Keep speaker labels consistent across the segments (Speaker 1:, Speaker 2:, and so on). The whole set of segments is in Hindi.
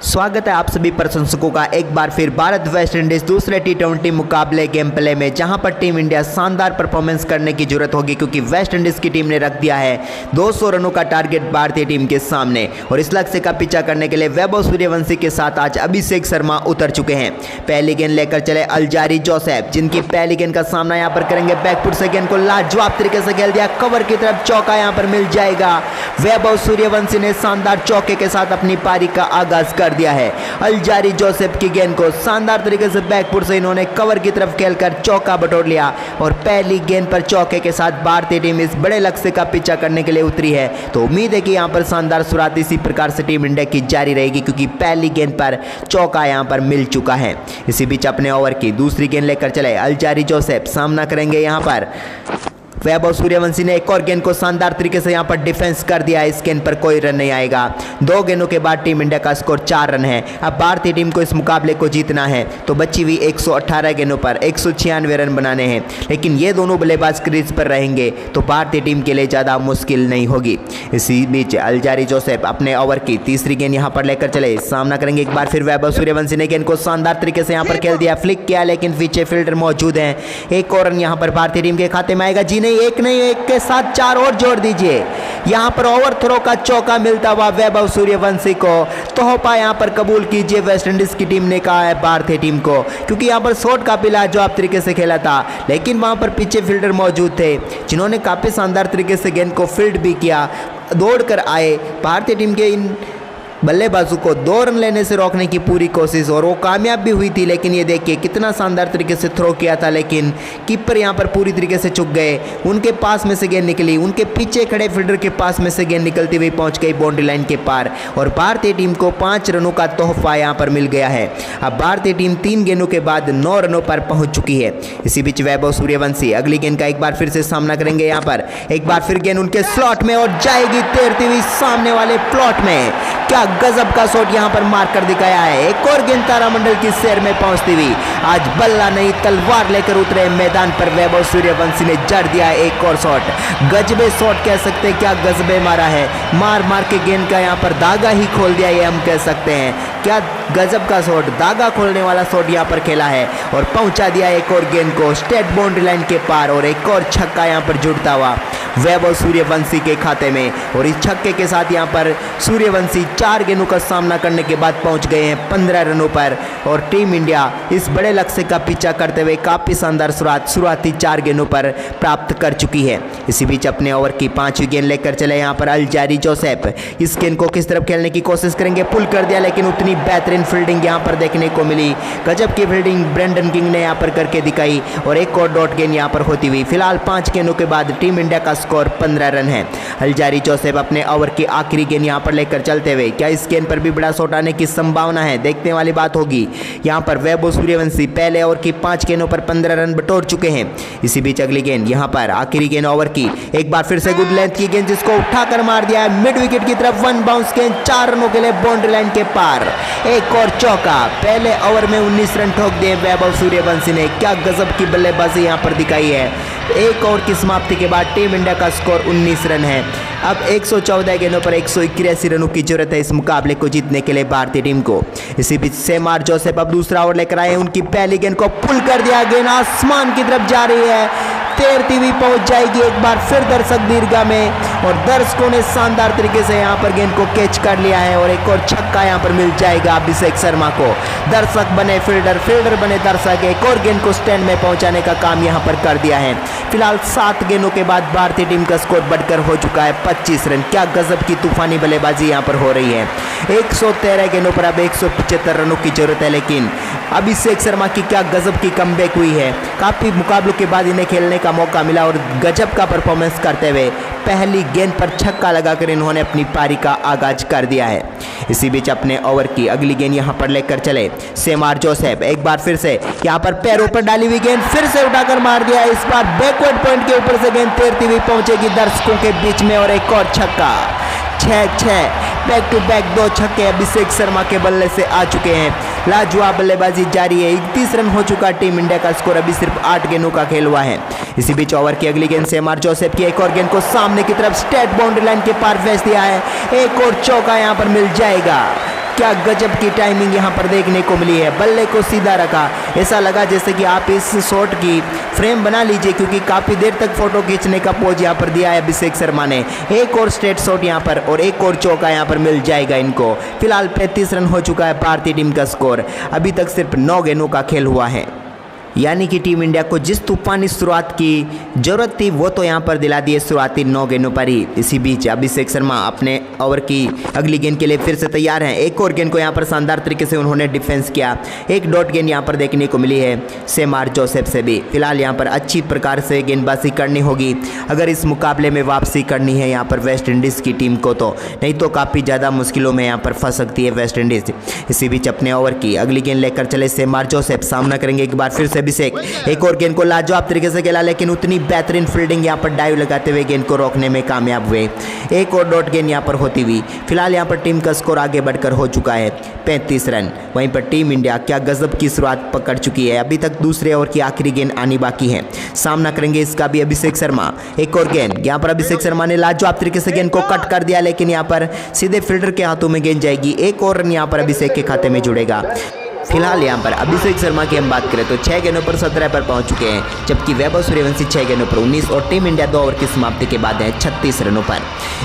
Speaker 1: स्वागत है आप सभी प्रशंसकों का एक बार फिर भारत वेस्ट इंडीज दूसरे टी20 मुकाबले गेम प्ले में, जहां पर टीम इंडिया शानदार परफॉर्मेंस करने की जरूरत होगी क्योंकि वेस्ट इंडीज की टीम ने रख दिया है 200 रनों का टारगेट भारतीय टीम के सामने। और इस लक्ष्य का पीछा करने के लिए वैभव सूर्यवंशी के साथ आज अभिषेक शर्मा उतर चुके हैं। पहली गेंद लेकर चले अल्जारी जोसेफ, जिनकी पहली गेंद का सामना यहां पर करेंगे। बैकफुट से गेंद को लाजवाब तरीके से खेल दिया, कवर की तरफ चौका यहां पर मिल जाएगा। वैभव सूर्यवंशी ने शानदार चौके के साथ अपनी पारी का आगाज कर दिया है। अल्जारी जोसेफ की गेंद को शानदार तरीके से बैकफुट से इन्होंने कवर की तरफ खेलकर चौका बटोर लिया और पहली गेंद पर चौके के साथ भारतीय टीम इस बड़े लक्ष्य का पीछा करने के लिए उतरी है। तो उम्मीद है कि यहां पर शानदार शुरुआत इसी प्रकार से टीम इंडिया की जारी रहेगी क्योंकि पहली गेंद पर चौका यहां पर मिल चुका है। इसी बीच अपने ओवर की दूसरी गेंद लेकर चले अल्जारी जोसेफ, सामना करेंगे यहां पर वैभव सूर्यवंशी ने एक और गेंद को शानदार तरीके से यहां पर डिफेंस कर दिया। इस गेंद पर कोई रन नहीं आएगा। 2 गेंदों के बाद टीम इंडिया का स्कोर 4 रन है। अब भारतीय टीम को इस मुकाबले को जीतना है तो बची हुई 118 गेंदों पर 196 रन बनाने हैं, लेकिन ये दोनों बल्लेबाज क्रीज पर रहेंगे तो भारतीय टीम के लिए ज़्यादा मुश्किल नहीं होगी। इसी बीच अल्जारी जोसेफ अपने ओवर की तीसरी गेंद यहां पर लेकर चले, सामना करेंगे एक बार फिर वैभव सूर्यवंशी ने गेंद को शानदार तरीके से यहां पर खेल दिया, फ्लिक किया, लेकिन पीछे फील्डर मौजूद हैं। एक और रन यहां पर भारतीय टीम के खाते में आएगा। जी नहीं, एक नहीं, एक के साथ 4 और जोड़ दीजिए। यहां पर ओवर थ्रो का चौका मिलता हुआ वैभव सूर्यवंशी को तोहफा यहां पर कबूल कीजिए वेस्ट इंडीज की टीम ने कहा है भारतीय टीम को, क्योंकि यहां पर शॉट काफी लाजवाब तरीके से खेला था, लेकिन वहां पर पीछे फील्डर मौजूद थे जिन्होंने काफी शानदार तरीके से गेंद को फील्ड भी किया, दौड़कर आए। भारतीय टीम के इन बल्लेबाजों को 2 रन लेने से रोकने की पूरी कोशिश और वो कामयाब भी हुई थी, लेकिन ये देखिए कितना शानदार तरीके से थ्रो किया था, लेकिन कीपर यहां पर पूरी तरीके से चूक गए। उनके पास में से गेंद निकली, उनके पीछे खड़े फील्डर के पास में से गेंद निकलती हुई पहुंच गई बाउंड्री लाइन के पार और भारतीय टीम को 5 रनों का तोहफा यहां पर मिल गया है। अब भारतीय टीम 3 गेंदों के बाद 9 रनों पर पहुंच चुकी है। इसी बीच वैभव सूर्यवंशी अगली गेंद का एक बार फिर से सामना करेंगे। यहां पर एक बार फिर गेंद उनके स्लॉट में और जाएगी तैरती हुई सामने वाले प्लॉट में। क्या गजब का शॉट यहां पर मार कर दिखाया है। एक और गेंद तारामंडल की सैर में पहुंचती हुई आज बल्ला नहीं तलवार लेकर उतरे मैदान पर वैभव सूर्यवंशी ने जड़ दिया एक और शॉट। गजबे शॉट कह सकते हैं, क्या गजबे मारा है, मार मार के गेंद का यहां पर धागा ही खोल दिया, ये हम कह सकते हैं। क्या गजब का शॉट, धागा खोलने वाला शॉट यहां पर खेला है और पहुंचा दिया एक और गेंद को स्टेट बाउंड्री लाइन के पार और एक और छक्का यहां पर जुड़ता हुआ वैभव सूर्यवंशी के खाते में। और इस छक्के के साथ यहां पर सूर्यवंशी 4 गेंदों का सामना करने के बाद पहुंच गए हैं 15 रनों पर और टीम इंडिया इस बड़े लक्ष्य का पीछा करते हुए काफी शानदार शुरुआती 4 गेंदों पर प्राप्त कर चुकी है। इसी बीच अपने ओवर की 5वीं गेंद लेकर चले यहां पर अल्जारी जोसेफ। इस गेंद को किस तरफ खेलने की कोशिश करेंगे, पुल कर दिया, लेकिन उतनी बेहतरीन फील्डिंग यहां पर देखने को मिली। गजब की फील्डिंग ब्रेंडन किंग ने यहां पर करके दिखाई और एक और डॉट गेंद यहां पर होती हुई। फिलहाल 5 गेंदों के बाद टीम इंडिया का स्कोर 15 रन है। अल्जारी जोसेफ अपने ओवर की आखिरी गेंद यहां पर लेकर चलते हुए, क्या इस गेंद पर भी बड़ा शॉट आने की संभावना है, देखने वाली बात होगी। यहां पर वैभव सूर्यवंशी पहले ओवर की 5 गेंदों पर 15 रन बटोर चुके हैं। इसी बीच अगली गेंद यहां पर आखिरी गेंद ओवर की एक बार फिर से गुड लेंथ की गेंद, जिसको उठाकर मार दिया है मिड विकेट की तरफ। 1 बाउंस गेंद 4 रनों के लिए बाउंड्री लाइन के पार। एक और चौका, पहले ओवर में 19 रन ठोक दिए वैभव सूर्यवंशी ने। क्या गजब की बल्लेबाजी यहां पर दिखाई है। एक ओवर की समाप्ति के बाद टीम इंडिया का स्कोर 19 रन है। अब 114 गेंदों पर 181 रनों की जरूरत है इस मुकाबले को जीतने के लिए भारतीय टीम को। इसी बीच सेमार जोसेफ अब दूसरा ओवर लेकर आए। उनकी पहली गेंद को पुल कर दिया, गेंद आसमान की तरफ जा रही है, तैरती हुई पहुंच जाएगी एक बार फिर दर्शक दीर्घा में और दर्शकों ने शानदार तरीके से यहां पर गेंद को कैच कर लिया है और एक और छक्का यहां पर मिल जाएगा अभिषेक शर्मा को। दर्शक बने फील्डर, फील्डर बने दर्शक, एक और गेंद को स्टैंड में पहुंचाने का काम यहां पर कर दिया है। फिलहाल 7 गेंदों के बाद भारतीय टीम का स्कोर बढ़कर हो चुका है 25 रन। क्या गजब की तूफानी बल्लेबाजी यहां पर हो रही है। 113 गेंदों पर अब 175 रनों की जरूरत है, लेकिन अभिषेक शर्मा की क्या गजब की कमबैक हुई है। काफी मुकाबलों के बाद इन्हें खेलने का मौका मिला और गजब का परफॉर्मेंस करते हुए पहली गेंद पर छक्का लगाकर इन्होंने अपनी पारी का आगाज कर दिया है। इसी बीच अपने ओवर की अगली गेंद यहां पर लेकर चले सेमार जोसेफ। एक बार फिर से यहां पर पैरों पर डाली हुई गेंद फिर से उठाकर मार दिया। इस बार बैकवर्ड पॉइंट के ऊपर से गेंद तैरती हुई पहुंचेगी दर्शकों के बीच में और एक और छक्का। 6-6 बैक टू बैक 2 छक्के अभिषेक शर्मा के बल्ले से आ चुके हैं। लाजवाब बल्लेबाजी जारी है। 31 रन हो चुका टीम इंडिया का स्कोर, अभी सिर्फ 8 गेंदों का खेल हुआ है। इसी बीच ओवर की अगली गेंद सेमार जोसेफ की एक और गेंद को सामने की तरफ स्ट्रेट बाउंड्री लाइन के पार भेज दिया है। एक और चौका यहां पर मिल जाएगा। क्या गजब की टाइमिंग यहाँ पर देखने को मिली है। बल्ले को सीधा रखा, ऐसा लगा जैसे कि आप इस शॉट की फ्रेम बना लीजिए, क्योंकि काफ़ी देर तक फोटो खींचने का पोज यहाँ पर दिया है अभिषेक शर्मा ने। एक और स्ट्रेट शॉट यहाँ पर और एक और चौका यहाँ पर मिल जाएगा इनको। फिलहाल 35 रन हो चुका है भारतीय टीम का स्कोर। अभी तक सिर्फ 9 गेंदों का खेल हुआ है, यानी कि टीम इंडिया को जिस तूफानी शुरुआत की जरूरत थी वो तो यहाँ पर दिला दी है शुरुआती 9 गेंदों पर ही। इसी बीच अभिषेक शर्मा अपने ओवर की अगली गेंद के लिए फिर से तैयार हैं। एक और गेंद को यहाँ पर शानदार तरीके से उन्होंने डिफेंस किया। एक डॉट गेंद यहाँ पर देखने को मिली है शेमार जोसेफ से भी। फिलहाल यहाँ पर अच्छी प्रकार से गेंदबाजी करनी होगी अगर इस मुकाबले में वापसी करनी है यहाँ पर वेस्ट इंडीज़ की टीम को, तो नहीं तो काफ़ी ज़्यादा मुश्किलों में यहाँ पर फंस सकती है वेस्ट इंडीज़। इसी बीच अपने ओवर की अगली गेंद लेकर चले शेमार जोसेफ, सामना करेंगे एक बार फिर से अभिषेक। एक और गेंद को लाजवाब तरीके से खेला, लेकिन उतनी बेहतरीन फील्डिंग यहां पर डाइव लगाते हुए गेंद को रोकने में कामयाब हुए। एक और डॉट गेंद यहां पर होती हुई। फिलहाल यहां पर टीम का स्कोर आगे बढ़कर हो चुका है 35 रन। वहीं पर टीम इंडिया क्या गजब की शुरुआत पकड़ चुकी है। अभी तक दूसरे ओवर की आखिरी गेंद आनी बाकी है, सामना करेंगे इसका भी अभिषेक शर्मा। एक और गेंद यहां पर अभिषेक शर्मा ने लाजवाब तरीके से गेंद को कट कर दिया, लेकिन यहां पर सीधे फील्डर के हाथों में गेंद जाएगी। एक और रन यहां पर अभिषेक के खाते में जुड़ेगा। फिलहाल यहाँ पर अभिषेक शर्मा की हम बात करें तो 6 गेंदों पर 17 पर पहुंच चुके हैं, जबकि वैभव सूर्यवंशी 6 गेंदों पर 19 और टीम इंडिया 2 ओवर की समाप्ति के बाद है 36 रनों पर।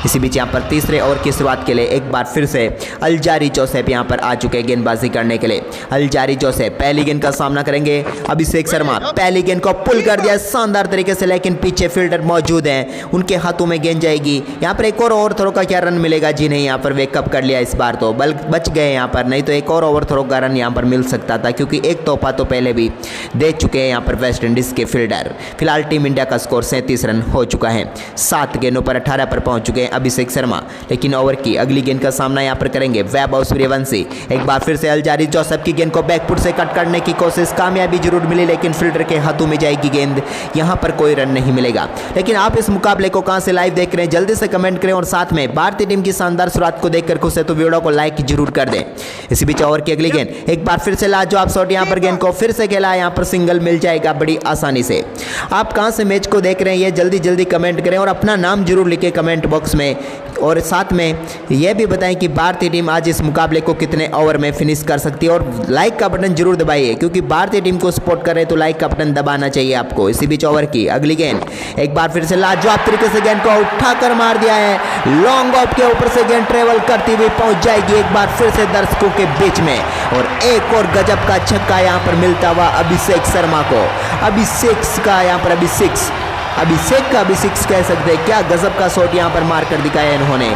Speaker 1: इसी बीच यहाँ पर तीसरे ओवर की शुरुआत के लिए एक बार फिर से अलजारी जोसेफ यहाँ पर आ चुके हैं गेंदबाजी करने के लिए। अलजारी जोसेफ पहली गेंद का सामना करेंगे अभिषेक शर्मा। पहली गेंद को पुल कर दिया शानदार तरीके से, लेकिन पीछे फील्डर मौजूद हैं, उनके हाथों में गेंद जाएगी। यहाँ पर एक और ओवर थ्रो का क्या रन मिलेगा? जी नहीं, यहाँ पर वेकअप कर लिया इस बार, तो बल बच गए यहाँ पर, नहीं तो एक और ओवर थ्रो का रन यहाँ पर मिल सकता था, क्योंकि एक तोहफा तो पहले भी दे चुके हैं यहाँ पर वेस्ट इंडीज के फील्डर। फिलहाल टीम इंडिया का स्कोर 37 रन हो चुका है। 7 गेंदों पर 18 पर पहुंच चुके हैं अभिषेक शर्मा, लेकिन ओवर की अगली गेंद का सामना यहाँ पर करेंगे वैभव सूर्यवंशी। एक बार फिर से अलजारी जोसेफ की गेंद को बैकफुट से कट करने की कोशिश, कामयाबी जरूर मिली, लेकिन फील्डर के हाथों में जाएगी गेंद। यहाँ पर कोई रन नहीं मिलेगा। लेकिन आप इस मुकाबले को कहां से लाइव देख रहे हैं जल्दी से कमेंट करें, और साथ में भारतीय टीम की शानदार शुरुआत को देखकर खुश है तो वीडियो को लाइक जरूर कर दें। इसी बीच ओवर की अगली गेंद एक बार फिर से लाजवाब शॉट, यहाँ पर गेंद को फिर से खेला, यहाँ पर सिंगल मिल जाएगा बड़ी आसानी से। आप कहां से मैच को देख रहे हैं ये जल्दी जल्दी कमेंट करें और अपना नाम जरूर लिखें कमेंट बॉक्स में, और साथ में यह भी बताएं कि भारतीय टीम आज इस मुकाबले को कितने ओवर में फिनिश कर सकती है, और लाइक का बटन जरूर दबाइए, क्योंकि भारतीय टीम को सपोर्ट कर रहे तो लाइक का बटन दबाना चाहिए आपको। इसी बीच ओवर की अगली गेंद एक बार फिर से लाजवाब तरीके से गेंद को उठाकर मार दिया है। लॉन्ग ऑफ के ऊपर से गेंद ट्रेवल करती हुई पहुंच जाएगी एक बार फिर से दर्शकों के बीच में, और एक और गजब का छक्का यहाँ पर मिलता हुआ अभिषेक शर्मा को। अभिषेक का यहाँ पर अभिषेक कह सकते हैं, क्या गजब का शॉट यहाँ पर मार कर दिखाया इन्होंने।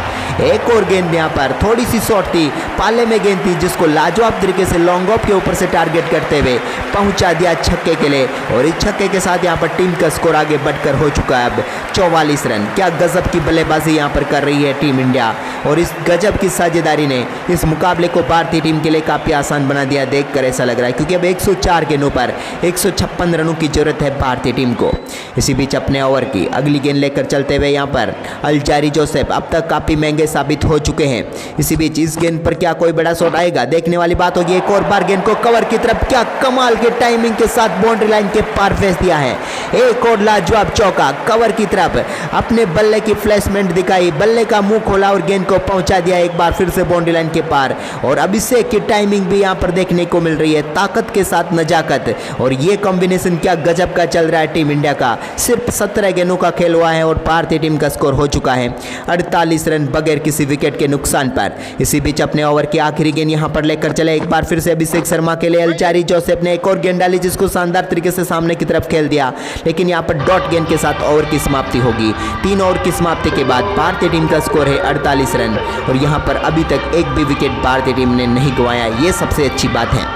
Speaker 1: एक और गेंद यहाँ पर थोड़ी सी शॉट थी, पाले में गेंद थी, जिसको लाजवाब तरीके से लॉन्ग ऑफ के ऊपर से टारगेट करते हुए पहुंचा दिया छक्के के लिए, और इस छक्के के साथ यहाँ पर टीम का स्कोर आगे बढ़कर हो चुका है अब 44 रन। क्या गजब की बल्लेबाजी यहाँ पर कर रही है टीम इंडिया, और इस गजब की साझेदारी ने इस मुकाबले को भारतीय टीम के लिए काफ़ी आसान बना दिया। देखकर ऐसा लग रहा है, क्योंकि अब 104 गेंदों पर 156 रनों की जरूरत है भारतीय टीम को। इसी बीच अपने ओवर की अगली गेंद लेकर चलते हुए यहाँ पर अलजारी जोसेफ अब तक काफ़ी महंगे साबित हो चुके हैं। इसी बीच इस गेंद पर क्या कोई बड़ा शॉट आएगा, देखने वाली बात होगी। एक और बार गेंद को कवर की तरफ, क्या कमाल के टाइमिंग के साथ बाउंड्री लाइन के पार भेज दिया है। एक और लाजवाब चौका कवर की तरफ, अपने बल्ले की प्लेसमेंट दिखाई, बल्ले का मुंह खोला और गेंद को पहुंचा दिया एक बार फिर से बाउंड्री लाइन के पार। और अभिषेक की टाइमिंग भी यहाँ पर देखने को मिल रही है, ताकत के साथ नजाकत, और ये कॉम्बिनेशन क्या गजब का चल रहा है टीम इंडिया का। सिर्फ 17 गेंदों का खेल हुआ है और भारतीय टीम का स्कोर हो चुका है 48 रन बगैर किसी विकेट के नुकसान पर। इसी बीच अपने ओवर की आखिरी गेंद यहां पर लेकर चले एक बार फिर से अभिषेक शर्मा के लिए अलजारी जोसेफ ने एक और गेंद डाली, जिसको शानदार तरीके से सामने की तरफ खेल दिया, लेकिन यहां पर डॉट गेंद के साथ ओवर की समाप्ति होगी। 3 ओवर की समाप्ति के बाद भारतीय टीम का स्कोर है 48 रन, और यहां पर अभी तक एक भी विकेट भारतीय टीम ने नहीं गंवाया, ये सबसे अच्छी बात है।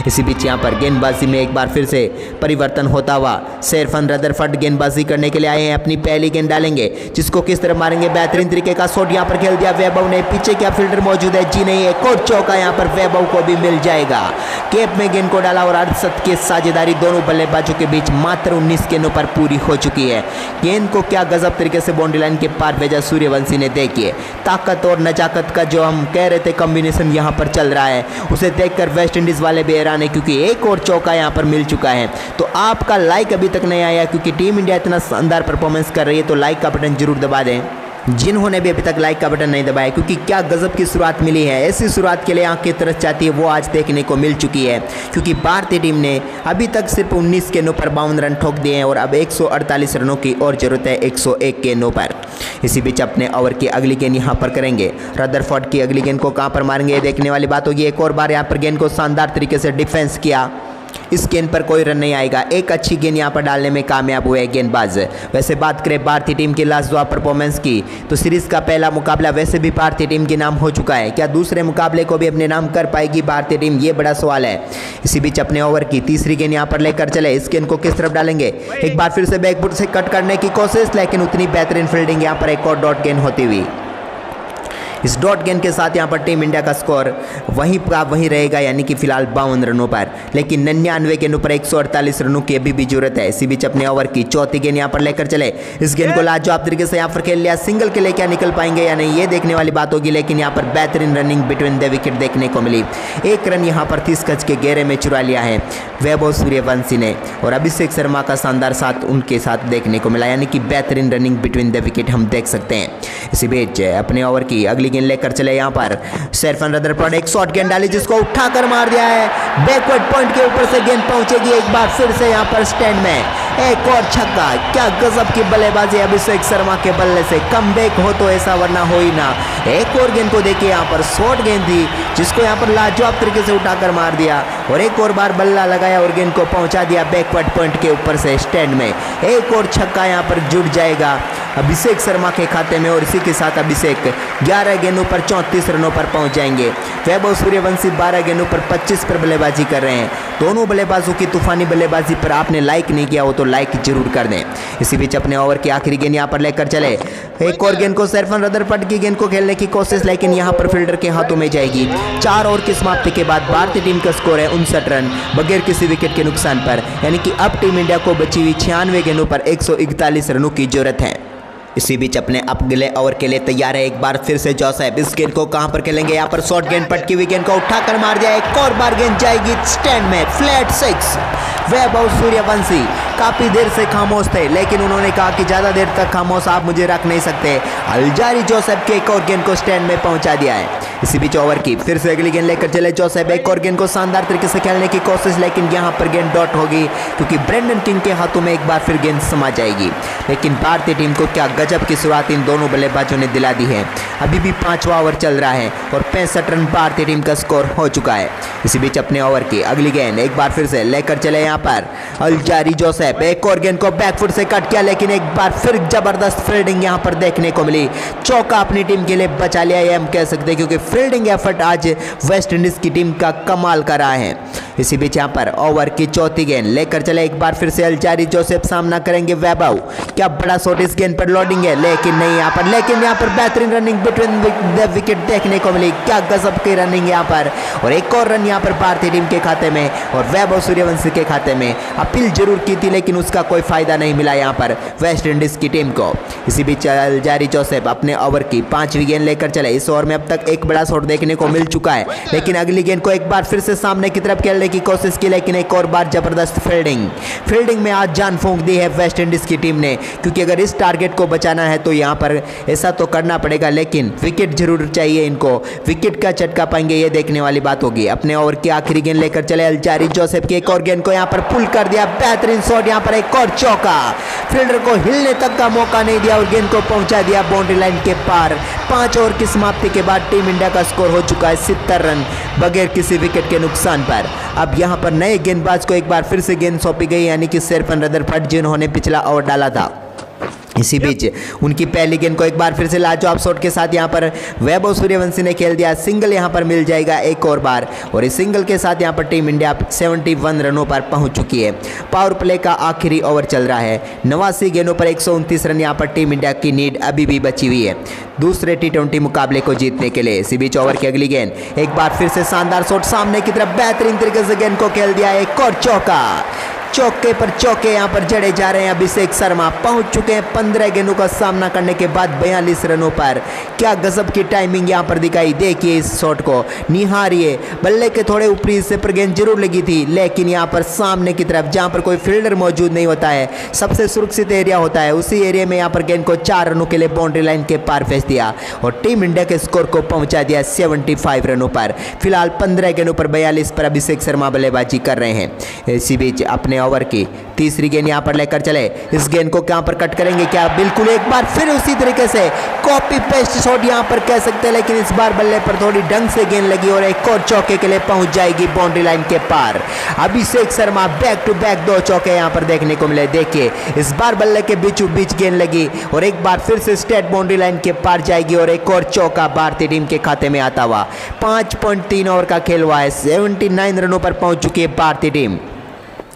Speaker 1: इसी बीच यहां पर गेंदबाजी में एक बार फिर से परिवर्तन होता हुआ शेरफन रदरफर्ड गेंदबाजी करने के लिए आए हैं। अपनी पहली गेंद डालेंगे, जिसको किस तरह मारेंगे, बेहतरीन तरीके का शॉट यहां पर खेल दिया वैभव ने। पीछे क्या फील्डर मौजूद है? जी नहीं, एक और चौका यहां पर वैभव को भी मिल जाएगा। कैप में गेंद को डाला और अर्धशतक की साझेदारी दोनों बल्लेबाजों के बीच मात्र 19 गेंदों पर पूरी हो चुकी है। गेंद को क्या गजब तरीके से बाउंड्री लाइन के पार भेजा सूर्यवंशी ने। देखिए ताकत और नजाकत का जो हम कह रहे थे कॉम्बिनेशन यहां पर चल रहा है, उसे देखकर वेस्ट इंडीज वाले भी हैरान है, क्योंकि एक और चौका यहां पर मिल चुका है। तो आपका लाइक अभी तक नहीं आया, क्योंकि टीम इंडिया इतना शानदार परफॉर्मेंस कर रही है, तो लाइक का बटन जरूर दबा दें। जिन्होंने भी अभी तक लाइक का बटन नहीं दबाया, क्योंकि क्या गजब की शुरुआत मिली है। ऐसी शुरुआत के लिए आंखें तरस जाती है, वो आज देखने को मिल चुकी है, क्योंकि भारतीय टीम ने अभी तक सिर्फ 19 गेंदों पर 52 रन ठोक दिए हैं और अब 148 रनों की और जरूरत है 101 गेंदों पर। इसी बीच अपने ओवर की अगली गेंद यहाँ पर करेंगे। रदरफोर्ड की अगली गेंद को कहाँ पर मारेंगे, देखने वाली बात होगी। एक और बार यहाँ पर गेंद को शानदार तरीके से डिफेंस किया, इस गेंद पर कोई रन नहीं आएगा। एक अच्छी गेंद यहाँ पर डालने में कामयाब हुए गेंदबाज। वैसे बात करें भारतीय टीम की लाजवाब परफॉर्मेंस की, तो सीरीज का पहला मुकाबला वैसे भी भारतीय टीम के नाम हो चुका है। क्या दूसरे मुकाबले को भी अपने नाम कर पाएगी भारतीय टीम, ये बड़ा सवाल है। इसी बीच अपने ओवर की तीसरी गेंद यहाँ पर लेकर चले। इस गेंद को किस तरफ डालेंगे, एक बार फिर से बैकफुट से कट करने की कोशिश, लेकिन उतनी बेहतरीन फील्डिंग यहाँ पर एक और डॉट गेंद होती हुई। इस डॉट गेंद के साथ यहाँ पर टीम इंडिया का स्कोर वहीं रहेगा, यानी कि फिलहाल 52 रनों पर, लेकिन 99 गेंदों पर 148 रनों की अभी भी जरूरत है। इसी बीच अपने ओवर की चौथी गेंद यहाँ पर लेकर चले। इस गेंद को लाजवाब तरीके से यहाँ पर खेल लिया, सिंगल के लिए क्या निकल पाएंगे या नहीं, ये देखने वाली बात होगी। लेकिन यहाँ पर बेहतरीन रनिंग बिटवीन द विकेट देखने को मिली। एक रन यहाँ पर 30 गज के घेरे में चुरा लिया है वैभव सूर्यवंशी ने, और अभिषेक शर्मा का शानदार साथ उनके साथ देखने को मिला, यानी कि बेहतरीन रनिंग बिटवीन द विकेट हम देख सकते हैं। इसी बीच अपने ओवर की अगली गेंद लेकर चले। यहाँ पर शेरफन रदरफोर्ड एक शॉट गेंद डाली, जिसको उठाकर मार दिया है। बैकवर्ड पॉइंट के ऊपर से गेंद पहुंचेगी एक बार फिर से यहाँ पर स्टैंड में। एक और छक्का, क्या गजब की बल्लेबाजी अभिषेक शर्मा के बल्ले से। कमबैक हो तो ऐसा, वरना हो ही ना। एक और गेंद को देखिए, यहाँ पर शॉर्ट गेंद थी, जिसको यहाँ पर लाजवाब तरीके से उठाकर मार दिया, और एक और बार बल्ला लगाया और गेंद को पहुंचा दिया बैकवर्ड पॉइंट के ऊपर से स्टैंड में। एक और छक्का यहाँ पर जुड़ जाएगा अभिषेक शर्मा के खाते में, और इसी के साथ अभिषेक 11 गेंदों पर 34 रनों पर पहुंच जाएंगे। वैभव सूर्यवंशी 12 गेंदों पर 25 पर बल्लेबाजी कर रहे हैं। दोनों बल्लेबाजों की तूफानी बल्लेबाजी पर आपने लाइक नहीं किया हो तो लाइक जरूर कर दें। इसी बीच अपने ओवर की आखिरी गेंद यहाँ पर लेकर चले। एक और गेंद को शेरफन रदरफोर्ड की गेंद को खेलने की कोशिश, लेकिन यहाँ पर फील्डर के हाथों में जाएगी। 4 ओवर की समाप्ति के बाद भारतीय टीम का स्कोर है 59 रन बगैर किसी विकेट के नुकसान पर, यानी कि अब टीम इंडिया को बची हुई 96 गेंदों पर 141 रनों की जरूरत है। इसी बीच अपने अगले ओवर के लिए तैयार है एक बार फिर से जोसेफ। इस गेंद को कहां पर खेलेंगे, यहाँ पर शॉर्ट गेंद पटकी हुई गेंद को उठाकर मार दिया। एक और बार गेंद जाएगी स्टैंड में, फ्लैट 6। वैभव सूर्यवंशी काफी देर से खामोश थे, लेकिन उन्होंने कहा कि ज्यादा देर तक खामोश आप मुझे रख नहीं सकते। अल्जारी जोसेफ के एक और गेंद को स्टैंड में पहुंचा दिया है। इसी बीच ओवर की फिर से अगली गेंद लेकर चले जोसेफ। एक और गेंद को शानदार तरीके से खेलने की कोशिश, लेकिन यहाँ पर गेंद डॉट होगी, क्योंकि ब्रेंडन किंग के हाथों में एक बार फिर गेंद समा जाएगी। लेकिन भारतीय टीम को क्या गजब की शुरुआत इन दोनों बल्लेबाजों ने दिला दी है। अभी भी 5वां ओवर चल रहा है और 65 रन भारतीय टीम का स्कोर हो चुका है। इसी बीच अपने ओवर की अगली गेंद एक बार फिर से लेकर चले यहाँ पर अल्जारी जोसेफ। एक और गेंद को बैकफुट से कट किया, लेकिन एक बार फिर जबरदस्त फील्डिंग यहाँ पर देखने को मिली। चौका अपनी टीम के लिए बचा लिया, ये हम कह सकते हैं, क्योंकि फील्डिंग एफर्ट आज वेस्ट इंडीज की टीम का कमाल कर रहा है। इसी बीच यहाँ पर ओवर की चौथी गेंद लेकर चले एक बार फिर से अल्जारी जोसेफ। सामना करेंगे वैभव। क्या बड़ा शॉट इस गेंद पर लोडिंग है, लेकिन नहीं यहाँ पर, लेकिन यहाँ पर बेहतरीन रनिंग बिटवीन द विकेट देखने को मिली। क्या गजब की रनिंग यहाँ पर, और एक और रन यहाँ पर भारतीय टीम के खाते में और वैभव सूर्यवंशी के खाते में। अपील जरूर की थी, लेकिन उसका कोई फायदा नहीं मिला यहाँ पर वेस्ट इंडीज की टीम को। इसी बीच अल्जारी जोसेफ अपने ओवर की 5वीं गेंद लेकर चले। इस ओवर में अब तक एक बड़ा शॉट देखने को मिल चुका है, लेकिन अगली गेंद को एक बार फिर से सामने की तरफ खेलने की कोशिश की, लेकिन एक और बार जबरदस्त फील्डिंग में आज जान फूंक दी है वेस्ट इंडीज की टीम ने, क्योंकि अगर इस टारगेट को बचाना है तो यहाँ पर ऐसा तो करना पड़ेगा, लेकिन विकेट जरूर चाहिए इनको। विकेट का झटका पाएंगे, ये देखने वाली बात होगी। अपने ओवर की आखिरी गेंद लेकर चले अल्जारी जोसेफ की। एक और गेंद को यहाँ पर पुल कर दिया, बेहतरीन शॉट, यहाँ पर एक और चौका। फील्डर को हिलने तक का मौका नहीं दिया और गेंद को पहुंचा दिया बाउंड्री लाइन के पार। 5 ओवर की समाप्ति के बाद टीम इंडिया का स्कोर हो चुका है 70 रन बगैर किसी विकेट के नुकसान पर। अब यहाँ पर नए गेंदबाज को एक बार फिर से गेंद सौंपी गई, यानी कि शेरफन रदरफोर्ड, जिन्होंने पिछला ओवर डाला था। इसी बीच उनकी पहली गेंद को एक बार फिर से लाजवाब शॉट के साथ यहाँ पर वैभव सूर्यवंशी ने खेल दिया। सिंगल यहाँ पर मिल जाएगा एक और बार, और इस सिंगल के साथ यहाँ पर टीम इंडिया 71 रनों पर पहुंच चुकी है। पावर प्ले का आखिरी ओवर चल रहा है। 89 गेंदों पर 129 रन यहाँ पर टीम इंडिया की नीड अभी भी बची हुई है दूसरे T20 मुकाबले को जीतने के लिए। इसी बीच ओवर की अगली गेंद एक बार फिर से शानदार शॉट, सामने की तरफ बेहतरीन तरीके से गेंद को खेल दिया, एक और चौका। चौके पर चौके यहाँ पर जड़े जा रहे हैं। अभिषेक शर्मा पहुंच चुके हैं 15 गेंदों का सामना करने के बाद 42 रनों पर। क्या गजब की टाइमिंग यहाँ पर दिखाई, देखिए इस शॉट को, निहारिए। बल्ले के थोड़े ऊपरी हिस्से पर गेंद जरूर लगी थी, लेकिन यहाँ पर सामने की तरफ जहाँ पर कोई फील्डर मौजूद नहीं होता है, सबसे सुरक्षित एरिया होता है, उसी एरिया में यहाँ पर गेंद को 4 रनों के लिए बाउंड्री लाइन के पार भेज दिया और टीम इंडिया के स्कोर को पहुंचा दिया 75 रनों पर। फिलहाल 15 गेंदों पर 42 पर अभिषेक शर्मा बल्लेबाजी कर रहे हैं। इसी बीच अपने ओवर की तीसरी गेंद यहाँ पर लेकर चले, इस गेंद को कहाँ पर कट करेंगे, क्या बिल्कुल एक बार फिर उसी तरीके से कॉपी पेस्ट शॉट यहाँ पर कह सकते हैं, लेकिन इस बार बल्ले पर थोड़ी ढंग से गेंद लगी और एक और चौके के लिए पहुंच जाएगी बाउंड्री लाइन के पार। Abhishek Sharma back to back 2 चौके यहाँ पर देखने को मिले। देखिए इस बार बल्ले के बीचों बीच गेंद लगी और एक बार फिर से स्ट्रेट बाउंड्री लाइन के पार जाएगी और एक और चौका भारतीय टीम के खाते में आता हुआ। 5.3 ओवर का खेल हुआ है, 79 रनों पर पहुंच चुकी है भारतीय टीम।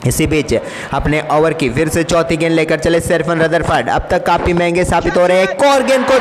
Speaker 1: इसी बीच अपने ओवर की फिर से चौथी गेंद लेकर चले सेरफन रदरफर्ड, अब तक काफी महंगे साबित हो रहे हैं। एक और गेंद को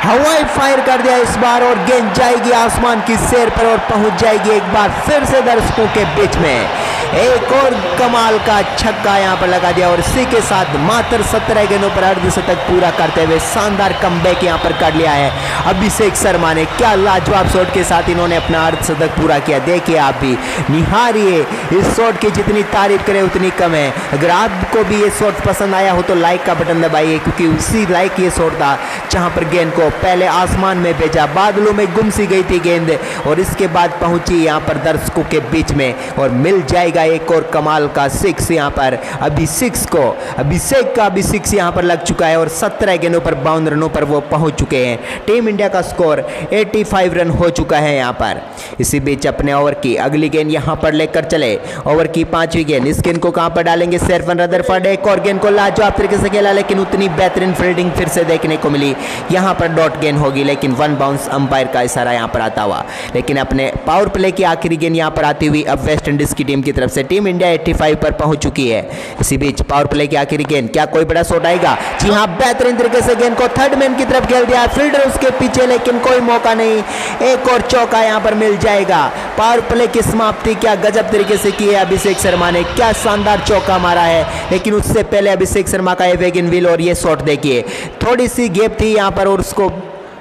Speaker 1: हवाई फायर कर दिया इस बार और गेंद जाएगी आसमान की सैर पर और पहुंच जाएगी एक बार फिर से दर्शकों के बीच में। एक और कमाल का छक्का यहां पर लगा दिया और इसी के साथ मात्र 17 गेंदों पर अर्धशतक पूरा करते हुए शानदार कमबैक यहां पर कर लिया है अभिषेक शर्मा ने। क्या लाजवाब शॉट के साथ इन्होंने अपना अर्धशतक पूरा किया, देखिए आप भी निहारिए। इस शॉट की जितनी तारीफ करें उतनी कम है। अगर आपको भी ये शॉट पसंद आया हो तो लाइक का बटन दबाइए, क्योंकि उसी लाइक ये शॉट था जहां पर गेंद को पहले आसमान में भेजा, बादलों में गुम सी गई थी गेंद और इसके बाद पहुंची यहां पर दर्शकों के बीच में और मिल जाएगा एक और कमाल का 6 यहां पर अभिषेक को। अभिषेक का भी 6 यहां पर लग चुका है और 17 गेंदों पर 52 रनों पर वो पहुंच चुके हैं। टीम इंडिया का स्कोर 85 रन हो चुका है यहां पर। इसी बीच अपने ओवर की अगली गेंद यहां पर लेकर चले, ओवर की 5वीं गेंद, इस गेंद को कहां पर डालेंगे सेरफन रदरफर्ड। एक और गेंद को लाजवाब तरीके से खेला, लेकिन उतनी बेहतरीन फील्डिंग फिर से देखने को मिली। यहां पर डॉट गेंद होगी, लेकिन 1 बाउंस अंपायर का इशारा यहां पर आता हुआ। लेकिन अपने पावर प्ले की आखिरी गेंद यहां पर आती हुई अब वेस्ट इंडीज की टीम की तरफ से टीम इंडिया 85 पर पहुंच चुकी है। इसी बीच पावर प्ले की आखिरी गेंद, क्या कोई बड़ा शॉट आएगा? जी हां, बेहतरीन तरीके से गेंद को थर्ड मैन की तरफ खेल दिया, फील्डर उसके पीछे, लेकिन कोई मौका नहीं। एक और चौका यहां पर मिल जाएगा। पावर प्ले की समाप्ति क्या गजब तरीके से की है अभिषेक शर्मा ने, क्या शानदार चौका मारा है। लेकिन उससे पहले अभिषेक शर्मा का वेगिन विल और ये शॉट देखिए, थोड़ी सी गैप थी यहां पर और उसको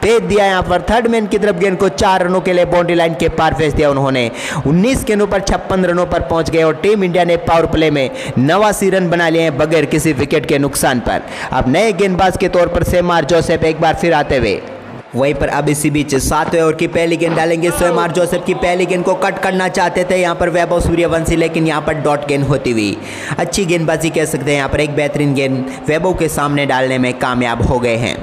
Speaker 1: भेज दिया यहां पर थर्ड मैन की तरफ। गेंद को 4 रनों के लिए बाउंड्री लाइन के पार भेज दिया उन्होंने। 19 गेंदों पर 56 रनों पर पहुंच गए और टीम इंडिया ने पावर प्ले में 89 रन बना लिए हैं बगैर किसी विकेट के नुकसान पर। अब नए गेंदबाज के तौर पर शेमार जोसेफ एक बार फिर आते हुए, वहीं पर अब इसी बीच 7वें ओवर की पहली गेंद डालेंगे। शेमार जोसेफ की पहली गेंद को कट करना चाहते थे यहाँ पर वैभव सूर्यवंशी, लेकिन यहाँ पर डॉट गेंद होती हुई। अच्छी गेंदबाजी कह सकते हैं, यहाँ पर एक बेहतरीन गेंद वैभव के सामने डालने में कामयाब हो गए हैं।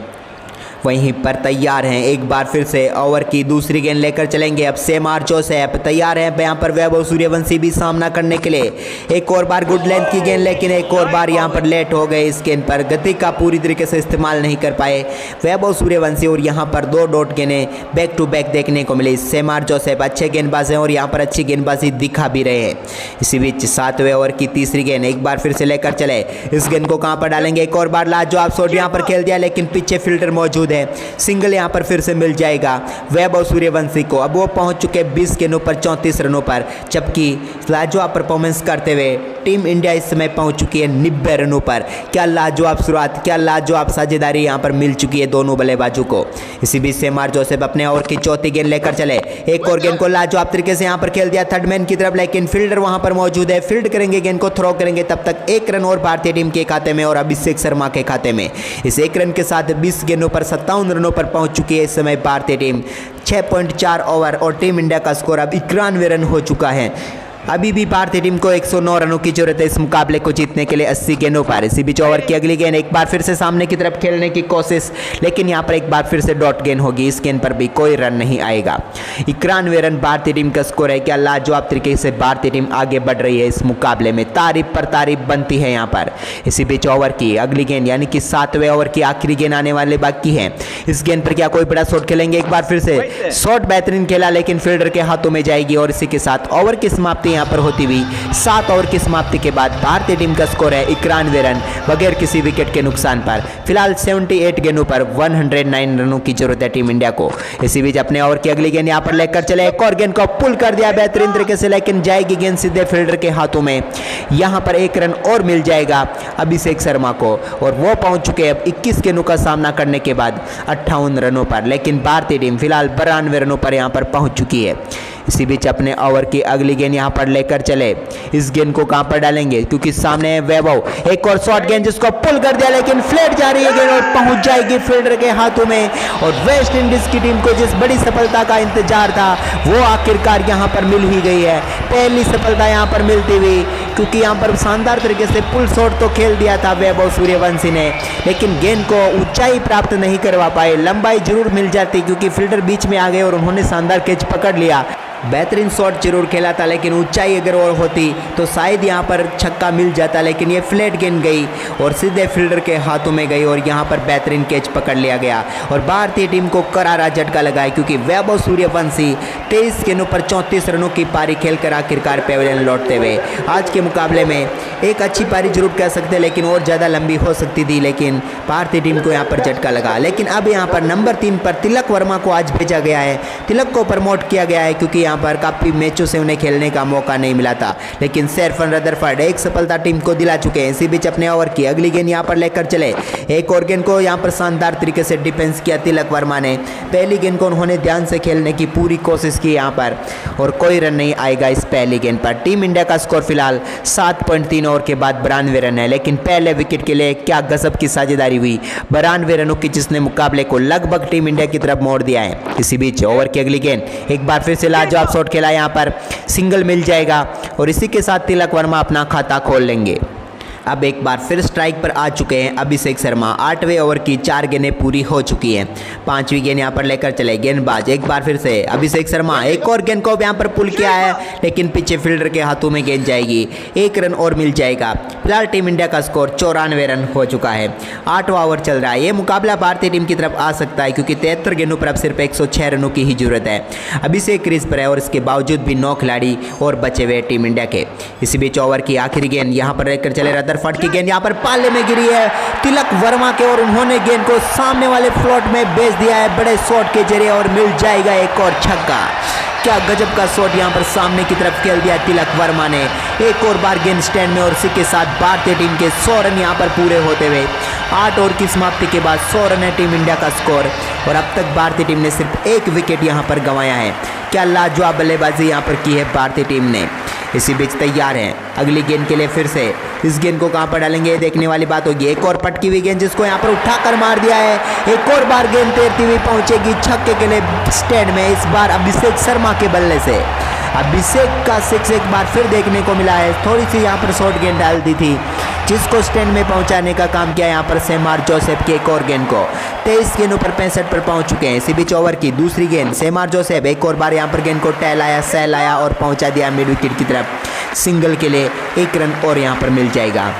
Speaker 1: वहीं पर तैयार हैं एक बार फिर से ओवर की दूसरी गेंद लेकर चलेंगे। अब शेमार जोसेफ तैयार हैं यहाँ पर वैभव सूर्यवंशी भी सामना करने के लिए। एक और बार गुड लेंथ की गेंद, लेकिन एक और बार यहाँ पर लेट हो गए इस गेंद पर, गति का पूरी तरीके से इस्तेमाल नहीं कर पाए वैभव सूर्यवंशी और यहाँ पर 2 डॉट गेंदें बैक टू बैक देखने को मिली। शेमार जोसेफ अच्छे गेंदबाज हैं और यहाँ पर अच्छी गेंदबाजी दिखा भी रहे हैं। इसी बीच 7वें ओवर की तीसरी गेंद एक बार फिर से लेकर चले, इस गेंद को कहाँ पर डालेंगे? एक और बार लाजवाब शॉट यहाँ पर खेल दिया, लेकिन पीछे फील्डर मौजूद है। सिंगल यहां पर फिर से मिल जाएगा वैभव सूर्यवंशी को। अब वो पहुंच चुके 20 गेंदों पर 34 रनों पर, जबकि लाजवाब परफॉर्मेंस करते हुए टीम इंडिया इस समय पहुंच चुकी है 90 रनों पर। क्या लाजवाब शुरुआत, क्या लाजवाब साझेदारी यहां पर मिल चुकी है दोनों बल्लेबाजों को। इसी बीच शेमार जोसेफ अपने ओवर की चौथी गेंद लेकर चले, एक और गेंद को लाजवाब तरीके से यहां पर खेल दिया थर्ड मैन की तरफ, लेकिन फील्डर वहां पर मौजूद है। फील्ड करेंगे, गेंद को थ्रो करेंगे, तब तक 1 रन और भारतीय टीम के खाते में और अभिषेक शर्मा के खाते में। इस 1 रन के साथ 20 गेंदों पर 57 रनों पर पहुंच चुकी है इस समय भारतीय टीम। 6.4 ओवर और टीम इंडिया का स्कोर अब 91 रन हो चुका है। अभी भी भारतीय टीम को 109 रनों की जरूरत है इस मुकाबले को जीतने के लिए 80 गेंदों पर। इसी बीच ओवर की अगली गेंद एक बार फिर से सामने की तरफ खेलने की कोशिश, लेकिन यहां पर एक बार फिर से डॉट गेंद होगी। इस गेंद पर भी कोई रन नहीं आएगा। 91 रन भारतीय टीम का स्कोर है। क्या लाजवाब तरीके से भारतीय टीम आगे बढ़ रही है इस मुकाबले में, तारीफ पर तारीफ बनती है यहाँ पर। इसी बीच ओवर की अगली गेंद यानी कि 7वें ओवर की आखिरी गेंद आने वाले बाकी है। इस गेंद पर क्या कोई बड़ा शॉट खेलेंगे? एक बार फिर से शॉट बेहतरीन खेला, लेकिन फील्डर के हाथों में जाएगी और इसी के साथ ओवर की समाप्ति यहाँ पर होती हुई 7 ओवर की समाप्ति के बाद भारतीय टीम का स्कोर है 91 रन बगैर किसी विकेट के नुकसान पर। फिलहाल 78 गेंदों पर 109 रनों की जरूरत है टीम इंडिया को। इसी बीच अपने ओवर की अगली गेंद यहाँ पर लेकर चले, एक और गेंद को पुल कर दिया बेहतरीन तरीके से, लेकिन जाएगी गेंद सीधे फील्डर के हाथों में। यहाँ पर 1 रन और मिल जाएगा अभिषेक शर्मा को और वो पहुंच चुके अब 21 गेंदों का सामना करने के बाद 58 रनों पर। लेकिन भारतीय टीम फिलहाल 92 रनों पर यहाँ पर पहुंच चुकी है। इसी बीच अपने ओवर की अगली गेंद यहाँ पर लेकर चले, इस गेंद को कहां पर डालेंगे क्योंकि सामने है वैभव। एक और शॉट गेंद जिसको पुल कर दिया, लेकिन फ्लैट जा रही है गेंद और पहुंच जाएगी फील्डर के हाथों में। और वेस्ट इंडीज की टीम को जिस बड़ी सफलता का इंतजार था वो आखिरकार यहाँ पर मिल ही गई है। पहली सफलता यहाँ पर मिलती हुई, क्योंकि यहाँ पर शानदार तरीके से पुल शॉट तो खेल दिया था वैभव सूर्यवंशी ने, लेकिन गेंद को ऊंचाई प्राप्त नहीं करवा पाए। लंबाई जरूर मिल जाती क्योंकि फील्डर बीच में आ गए और उन्होंने शानदार कैच पकड़ लिया। बेहतरीन शॉट जरूर खेला था, लेकिन ऊंचाई अगर और होती तो शायद यहाँ पर छक्का मिल जाता, लेकिन ये फ्लैट गेंद गई और सीधे फील्डर के हाथों में गई और यहाँ पर बेहतरीन कैच पकड़ लिया गया और भारतीय टीम को करारा झटका लगा है, क्योंकि वैभव सूर्यवंशी 23 गेंदों पर 34 रनों की पारी खेलकर आखिरकार पेविलियन लौटते हुए आज के मुकाबले में एक अच्छी पारी जरूर कह सकते, लेकिन और ज़्यादा लंबी हो सकती थी, लेकिन भारतीय टीम को यहाँ पर झटका लगा। लेकिन अब यहाँ पर नंबर 3 पर तिलक वर्मा को आज भेजा गया है। तिलक को प्रमोट किया गया है क्योंकि यहाँ पर काफ़ी मैचों से उन्हें खेलने का मौका नहीं मिला था, लेकिन सैरफन रदरफर्ड एक सफलता टीम को दिला चुके हैं। इसी बीच अपने ओवर की अगली गेंद यहाँ पर लेकर चले, एक और गेंद को यहाँ पर शानदार तरीके से डिफेंस किया तिलक वर्मा ने। पहली गेंद को उन्होंने ध्यान से खेलने की पूरी कोशिश की यहाँ पर और कोई रन नहीं आएगा इस पहली गेंद पर। टीम इंडिया का स्कोर फिलहाल 7.3 ओवर के बाद 92 रन है, लेकिन पहले विकेट के लिए क्या गजब की साझेदारी हुई 92 रनों की, जिसने मुकाबले को लगभग टीम इंडिया की तरफ मोड़ दिया है। इसी बीच ओवर की अगली गेंद एक बार फिर से लाजवाब शॉट खेला, यहाँ पर सिंगल मिल जाएगा और इसी के साथ तिलक वर्मा अपना खाता खोल लेंगे। अब एक बार फिर स्ट्राइक पर आ चुके हैं अभिषेक शर्मा। 8वें ओवर की 4 गेंदें पूरी हो चुकी हैं। 5वीं गेंद यहाँ पर लेकर चले गेंदबाज, एक बार फिर से अभिषेक शर्मा, एक और गेंद को यहाँ पर पुल किया है, लेकिन पीछे फील्डर के हाथों में गेंद जाएगी। 1 रन और मिल जाएगा। फिलहाल टीम इंडिया का स्कोर 94 रन हो चुका है। 8वां ओवर चल रहा है। ये मुकाबला भारतीय टीम की तरफ आ सकता है क्योंकि 73 गेंदों पर अब सिर्फ 106 रनों की ही जरूरत है। अभिषेक क्रीज पर है और इसके बावजूद भी 9 खिलाड़ी और बचे हुए टीम इंडिया के। इसी बीच ओवर की आखिरी गेंद यहाँ पर लेकर चले रदरफर्ड की गेंद यहाँ पर पाले में गिरी है तिलक वर्मा के और उन्होंने गेंद को सामने वाले फ्लोट में भेज दिया है बड़े शॉट के जरिए और मिल जाएगा एक और छक्का। क्या गजब का शॉट यहाँ पर सामने की तरफ खेल दिया तिलक वर्मा ने। एक और बार गेंद स्टैंड में और इसी के साथ भारतीय टीम के 100 रन यहाँ पर पूरे होते हुए 8 ओवर की समाप्ति के बाद 100 रन है टीम इंडिया का स्कोर और अब तक भारतीय टीम ने सिर्फ 1 विकेट यहाँ पर गंवाया है। क्या लाजवाब बल्लेबाजी यहाँ पर की है भारतीय टीम ने। इसी बीच तैयार हैं अगली गेंद के लिए। फिर से इस गेंद को कहां पर डालेंगे देखने वाली बात होगी। एक और पटकी हुई गेंद जिसको यहां पर उठाकर मार दिया है। एक और बार गेंद तैरती हुई पहुंचेगी छक्के के लिए स्टैंड में, इस बार अभिषेक शर्मा के बल्ले से। अभिषेक का 6 एक बार फिर देखने को मिला है। थोड़ी सी यहाँ पर शॉर्ट गेंद डाल दी थी जिसको स्टैंड में पहुंचाने का काम किया यहाँ पर सेमार जोसेफ की एक और गेंद को। 23 गेंदों पर 65 पर पहुंच चुके हैं। इसी बीच ओवर की दूसरी गेंद सेमार जोसेफ एक और बार यहाँ पर गेंद को टहलाया सहलाया और पहुंचा दिया मिड विकेट की तरफ। सिंगल के लिए 1 रन और यहाँ पर मिल जाएगा।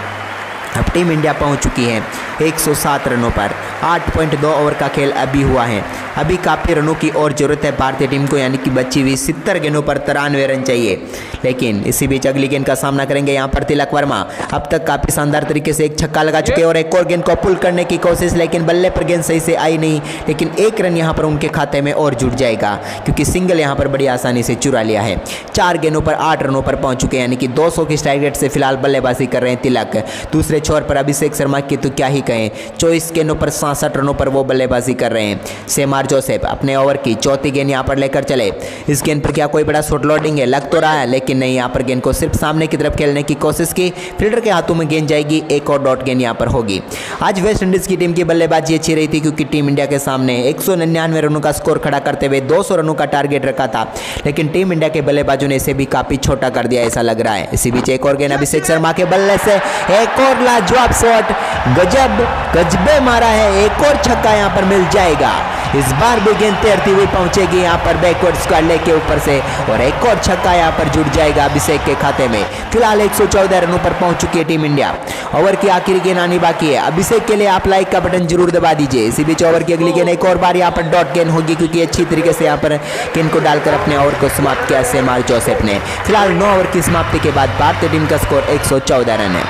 Speaker 1: अब टीम इंडिया पहुंच चुकी है 107 रनों पर। 8.2 ओवर का खेल अभी हुआ है। अभी काफ़ी रनों की और ज़रूरत है भारतीय टीम को, यानी कि बची हुई 70 गेंदों पर 93 रन चाहिए। लेकिन इसी बीच अगली गेंद का सामना करेंगे यहाँ पर तिलक वर्मा। अब तक काफ़ी शानदार तरीके से एक छक्का लगा चुके हैं और एक और गेंद को पुल करने की कोशिश, लेकिन बल्ले पर गेंद सही से आई नहीं। लेकिन 1 रन यहाँ पर उनके खाते में और जुड़ जाएगा क्योंकि सिंगल यहाँ पर बड़ी आसानी से चुरा लिया है। 4 गेंदों पर 8 रनों पर पहुँच चुके हैं, यानी कि 200 की स्ट्राइक रेट से फिलहाल बल्लेबाजी कर रहे हैं तिलक। दूसरे छोर पर अभिषेक शर्मा की तो क्या ही कहें, 24 गेंदों पर 67 रनों पर वो बल्लेबाजी कर रहे हैं। सेमार जोसेफ अपने ओवर की चौथी गेंद यहाँ पर लेकर चले। इस गेंद पर क्या कोई बड़ा शॉट लोडिंग है, लग तो रहा है, लेकिन नहीं। यहाँ पर गेंद को सिर्फ सामने की तरफ खेलने की कोशिश की, फील्डर के हाथों में गेंद जाएगी। एक और डॉट गेंद यहाँ पर होगी। आज वेस्ट इंडीज की टीम की बल्लेबाजी अच्छी रही थी क्योंकि टीम इंडिया के सामने 199 रनों का स्कोर खड़ा करते हुए 200 रनों का टारगेट रखा था, लेकिन टीम इंडिया के बल्लेबाजों ने इसे भी काफी छोटा कर दिया ऐसा लग रहा है। इसी बीच एक और गेंद अभिषेक शर्मा के बल्ले से एक और लाजवाब शॉट, गजब अब गजबे मारा है, एक और छक्का यहाँ पर मिल जाएगा। इस बार भी गेंद तैरती हुई पहुंचेगी यहाँ पर बैकवर्ड स्क्वायर लेग के ऊपर से और एक और छक्का यहाँ पर जुड़ जाएगा अभिषेक के खाते में। फिलहाल 114 रनों पर पहुंच चुकी है टीम इंडिया। ओवर की आखिरी गेंद आनी बाकी है। अभिषेक के लिए आप लाइक का बटन जरूर दबा दीजिए। इसी बीच ओवर की अगली गेंद एक और बार यहाँ पर डॉट गेंद होगी, क्योंकि अच्छी तरीके से यहाँ पर गेंद को डालकर अपने ओवर को समाप्त किया सेमार जोसेफ ने। फिलहाल 9 ओवर की समाप्ति के बाद भारतीय टीम का स्कोर 114 रन है।